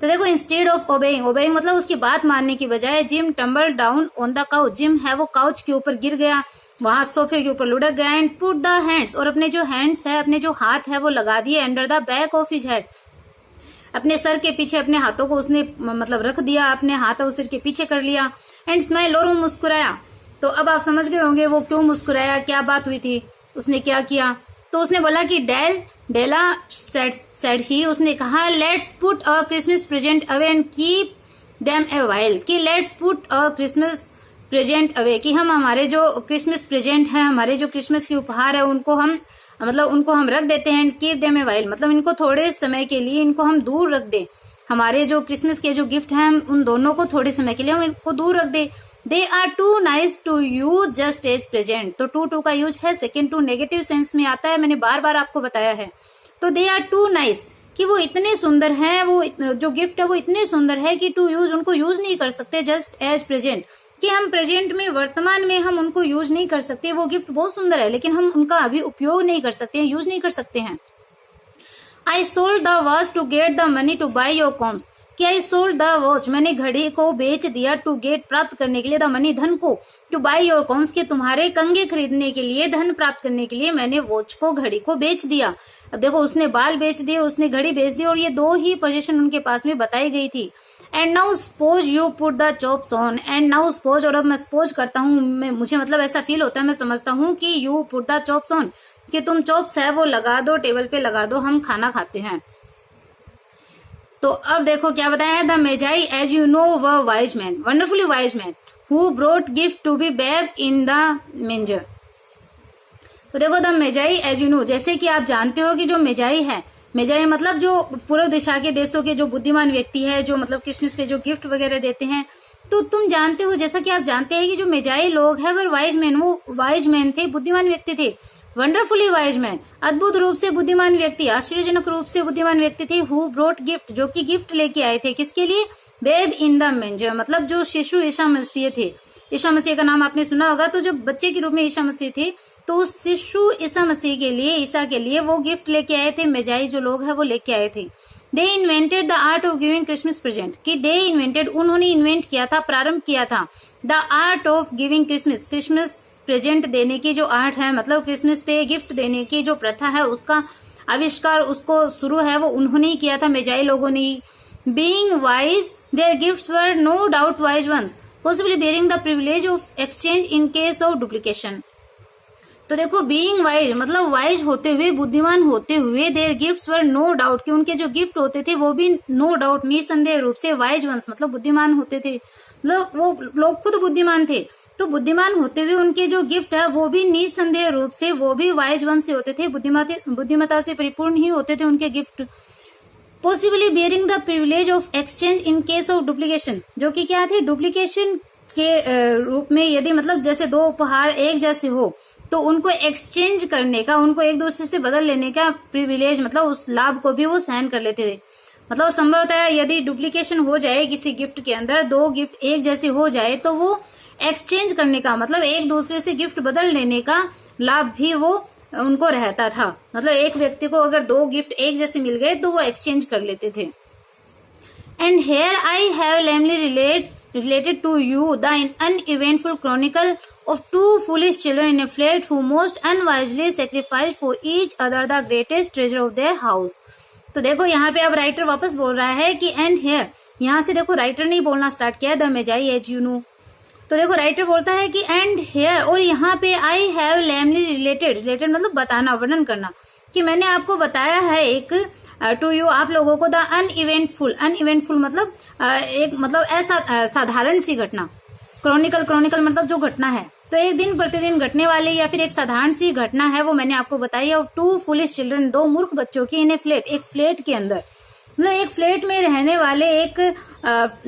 तो देखो, इंस्टेड ऑफ ओबेइंग, ओबेइंग मतलब उसकी बात मानने की बजाय, gym tumble down on the couch, gym है वो काउच के ऊपर गिर गया, वहां सोफे के ऊपर लुढ़क गया। एंड पुट द हैंड्स, और अपने जो हैंड्स है, अपने जो हाथ है वो लगा दिए, under the back of his head, अपने सर के पीछे अपने हाथों को उसने मतलब रख दिया, अपने हाथ सिर के पीछे कर लिया। एंड स्माइल, और वो मुस्कुराया। तो अब आप समझ गए होंगे वो क्यों मुस्कुराया, क्या बात हुई थी, उसने क्या किया। तो उसने बोला कि डेला सेड ही, उसने कहा let's put a Christmas present away and keep them a while, कि let's put a Christmas present away, कि हम हमारे जो क्रिसमस प्रेजेंट है, हमारे जो क्रिसमस के उपहार है, उनको हम रख देते हैं। कीप देम ए वाइल मतलब इनको थोड़े समय के लिए इनको हम दूर रख दे, हमारे जो क्रिसमस के जो गिफ्ट हैं हम उन दोनों को थोड़े समय के लिए हम इनको दूर रख दे। They are too nice to use just as present, तो टू का यूज है, सेकेंड टू नेगेटिव सेंस में आता है, मैंने बार बार आपको बताया है। तो दे आर टू नाइस, कि वो इतने सुंदर हैं, वो जो गिफ्ट है वो इतने सुंदर है कि टू यूज उनको यूज नहीं कर सकते, जस्ट एज प्रेजेंट, कि हम प्रेजेंट में, वर्तमान में हम उनको यूज नहीं कर सकते। वो गिफ्ट बहुत सुंदर है लेकिन हम उनका अभी उपयोग नहीं कर सकते हैं, यूज नहीं कर सकते हैं। I sold the watch to get the money to buy your combs, कि आई सोल्ड द वॉच, मैंने घड़ी को बेच दिया, टू गेट प्राप्त करने के लिए, द मनी धन को, टू बाई योर कॉम्स के तुम्हारे कंगे खरीदने के लिए, धन प्राप्त करने के लिए मैंने वॉच को, घड़ी को बेच दिया। अब देखो, उसने बाल बेच दिए, उसने घड़ी बेच दी, और ये दो ही पोजीशन उनके पास में बताई गई थी। And now suppose you put the chops on, and now suppose, और अब मैं सपोज करता हूँ, मुझे मतलब ऐसा फील होता है, मैं समझता हूँ कि you put the chops on, कि तुम चॉप्स है वो लगा दो, टेबल पे लगा दो, हम खाना खाते हैं। तो अब देखो क्या बताया है, the magi as you know were wise men, wonderfully wise men who brought gift to the babe in the manger. तो देखो the magi as you know, जैसे कि आप जानते हो कि जो मेजाई है, मेजाई मतलब जो पूर्व दिशा के देशों के जो बुद्धिमान व्यक्ति है, जो मतलब क्रिसमस पे जो गिफ्ट वगैरह देते हैं, तो तुम जानते हो, जैसा कि आप जानते हैं कि जो मेजाई लोग हैं वो वाइज मैन थे, बुद्धिमान व्यक्ति थे, वंडरफुली वाइज मैन, अद्भुत रूप से बुद्धिमान व्यक्ति, आश्चर्यजनक रूप से बुद्धिमान व्यक्ति थे, हु ब्रोट गिफ्ट, जो कि गिफ्ट लेके आए थे, किसके लिए, बेब इन द मेंजर, मतलब जो शिशु ईसा मसीह थे, ईसा मसीह का नाम आपने सुना होगा, तो जब बच्चे के रूप में ईसा मसीह थे, तो उस शिशु ईसा मसीह के लिए, ईसा के लिए वो गिफ्ट लेके आए थे, मेजाई जो लोग हैं वो लेके आए थे। They invented the art of giving Christmas present, कि दे इन्वेंटेड, उन्होंने इन्वेंट किया था, प्रारंभ किया था, the art of giving Christmas present देने की जो आर्ट है, मतलब क्रिसमस पे गिफ्ट देने की जो प्रथा है, उसका आविष्कार, उसको शुरू है वो उन्होंने ही किया था, मेजाई लोगों ने ही। Being wise their gifts were no doubt wise ones, possibly bearing the privilege of exchange in case of duplication. तो देखो बीइंग वाइज मतलब वाइज होते हुए, बुद्धिमान होते हुए, their gifts were no doubt, कि उनके जो गिफ्ट होते थे वो भी नो डाउट, निसंदेह रूप से, वाइज वंस मतलब बुद्धिमान होते थे, मतलब वो लोग खुद बुद्धिमान थे, तो बुद्धिमान होते हुए उनके जो गिफ्ट है वो भी निसंदेह रूप से, वो भी वाइज वंस से होते थे, बुद्धिमता से परिपूर्ण ही होते थे उनके gift. Possibly bearing the privilege of exchange in case of duplication, जो कि क्या थे, डुप्लीकेशन के रूप में, यदि मतलब जैसे दो उपहार एक जैसे हो तो उनको एक्सचेंज करने का, उनको एक दूसरे से बदल लेने का प्रिविलेज, मतलब उस लाभ को भी वो सहन कर लेते थे। मतलब संभवतः यदि डुप्लीकेशन हो जाए किसी गिफ्ट के अंदर, दो गिफ्ट एक जैसे हो जाए, तो वो एक्सचेंज करने का, मतलब एक दूसरे से गिफ्ट बदल लेने का लाभ भी वो उनको रहता था। मतलब एक व्यक्ति को अगर दो गिफ्ट एक जैसे मिल गए तो वो एक्सचेंज कर लेते थे। And here I have lamely related to you the uneventful chronicle of two foolish children in a flat who most unwisely sacrificed for each other the greatest treasure of their house। तो देखो यहाँ पे अब writer वापस बोल रहा है कि एंड हेयर, यहाँ से देखो राइटर ने बोलना स्टार्ट किया, the magi as you no. तो देखो राइटर बोलता है कि एंड हेयर, और यहाँ पे आई हैव लेमली रिलेटेड मतलब बताना, वर्णन करना, कि मैंने आपको बताया है एक टू यू, आप लोगों को, द अनइवेंटफुल मतलब एक मतलब ऐसा साधारण सी घटना, क्रॉनिकल मतलब जो घटना है, तो एक दिन प्रतिदिन घटने वाले या फिर एक साधारण सी घटना है वो मैंने आपको बताई है। टू फुलिश चिल्ड्रन, दो मूर्ख बच्चों की, इन ए फ्लैट, एक फ्लैट के अंदर, मतलब एक फ्लैट में रहने वाले, एक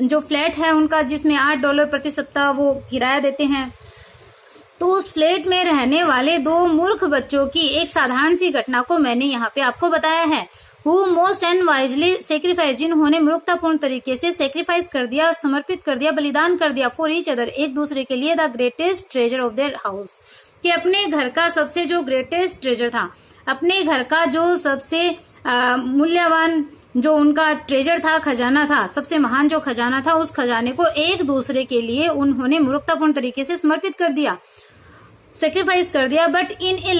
जो फ्लैट है उनका जिसमें $8 प्रति सप्ताह वो किराया देते हैं, तो उस फ्लैट में रहने वाले दो मूर्ख बच्चों की एक साधारण सी घटना को मैंने यहाँ पे आपको बताया है। Who most unwisely sacrificed, जिन्होंने मूर्खतापूर्ण तरीके से सेक्रीफाइस कर दिया, समर्पित कर दिया, बलिदान कर दिया, फॉर ईच अदर, एक दूसरे के लिए, the greatest treasure of their house, कि अपने घर का सबसे जो ग्रेटेस्ट ट्रेजर था, अपने घर का जो सबसे मूल्यवान जो उनका ट्रेजर था, खजाना था, सबसे महान जो खजाना था, उस खजाने को एक दूसरे के लिए उन्होंने मूर्खतापूर्ण तरीके से समर्पित कर दिया, सेक्रीफाइस कर दिया। But in a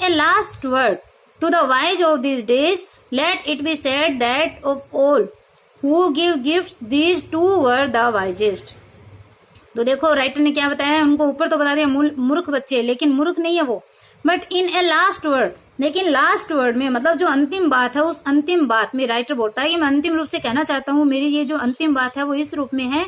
last word to the wise of these days, let it be said that of all who give gifts, these two were the wisest। तो देखो राइटर ने क्या बताया है, उनको ऊपर तो बता दिया मूर्ख बच्चे, लेकिन मूर्ख नहीं है वो। But in a last word, लेकिन लास्ट वर्ड में मतलब जो अंतिम बात है, उस अंतिम बात में राइटर बोलता है कि मैं अंतिम रूप से कहना चाहता हूँ, मेरी ये जो अंतिम बात है वो इस रूप में है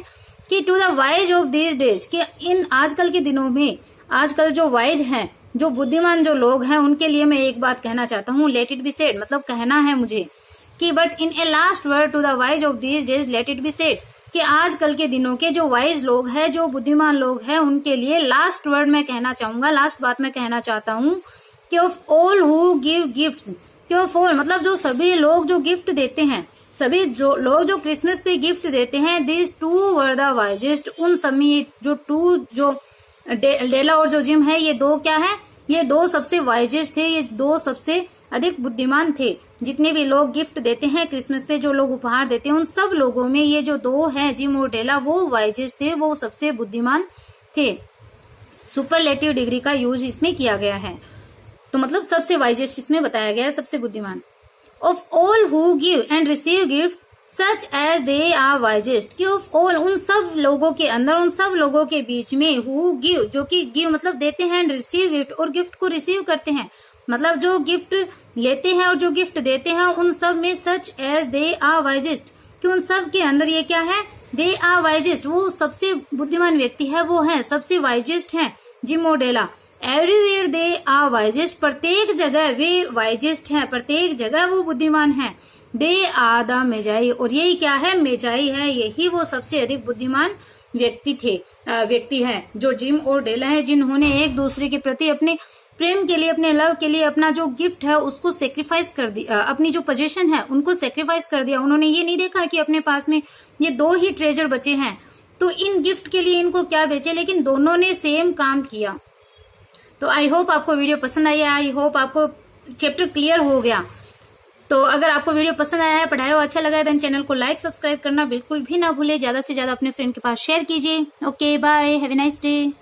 कि to the wise of these days, कि इन आजकल के दिनों में, आजकल जो वाइज हैं, जो बुद्धिमान जो लोग हैं, उनके लिए मैं एक बात कहना चाहता हूँ, लेट इट बी सेड, मतलब कहना है मुझे कि but in a last word to the wise of these days let it be said, कि आजकल के दिनों के जो वाइज लोग हैं, जो बुद्धिमान लोग हैं, उनके लिए लास्ट वर्ड मैं कहना चाहूंगा, लास्ट बात मैं कहना चाहता हूँ कि of all who give gifts, कि ऑफ ऑल मतलब जो सभी लोग जो गिफ्ट देते हैं, सभी जो लोग जो क्रिसमस पे गिफ्ट देते हैं, these two were the wisest, उन सभी जो टू जो डेला और जो जिम है, ये दो क्या है, ये दो सबसे वाइजेस्ट थे, ये दो सबसे अधिक बुद्धिमान थे। जितने भी लोग गिफ्ट देते हैं क्रिसमस पे, जो लोग उपहार देते हैं, उन सब लोगों में ये जो दो हैं, जिम और डेला, वो वाइजेस्ट थे, वो सबसे बुद्धिमान थे। सुपरलेटिव डिग्री का यूज इसमें किया गया है, तो मतलब सबसे वाइजेस्ट इसमें बताया गया है, सबसे बुद्धिमान। Of all who give and receive gift such as they are wisest, कि ऑफ ऑल उन सब लोगों के अंदर, उन सब लोगों के बीच में, हु गिव जो कि गिव मतलब देते हैं, एंड रिसीव गिफ्ट और गिफ्ट को रिसीव करते हैं, मतलब जो गिफ्ट लेते हैं और जो गिफ्ट देते हैं उन सब में such as they are wisest, कि उन सब के अंदर ये क्या है, दे आर वाइजेस्ट, वो सबसे बुद्धिमान व्यक्ति है, वो है सबसे वाइजेस्ट है जिम ओडेला। एवरीवेयर दे आर वाइजेस्ट, प्रत्येक जगह वे वाइजेस्ट है, प्रत्येक जगह वो बुद्धिमान है। दे आर द मेजाई, और यही क्या है, मेजाई है, यही वो सबसे अधिक बुद्धिमान व्यक्ति है जो जिम ओडेला है, जिन्होंने एक दूसरे के प्रति अपने प्रेम के लिए, अपने लव के लिए अपना जो गिफ्ट है उसको सेक्रीफाइस कर दिया, अपनी जो पोजीशन है उनको सेक्रीफाइस कर दिया। उन्होंने ये नहीं देखा कि अपने पास में ये 2 ही ट्रेजर बचे हैं तो इन गिफ्ट के लिए इनको क्या बेचे, लेकिन दोनों ने सेम काम किया। तो आई होप आपको वीडियो पसंद आई है, आई होप आपको चैप्टर क्लियर हो गया। तो अगर आपको वीडियो पसंद आया है, पढ़ाया हो, अच्छा लगा है, तो चैनल को लाइक सब्सक्राइब करना बिल्कुल भी ना भूले, ज्यादा से ज्यादा अपने फ्रेंड के पास शेयर कीजिए। Okay bye, have a nice day.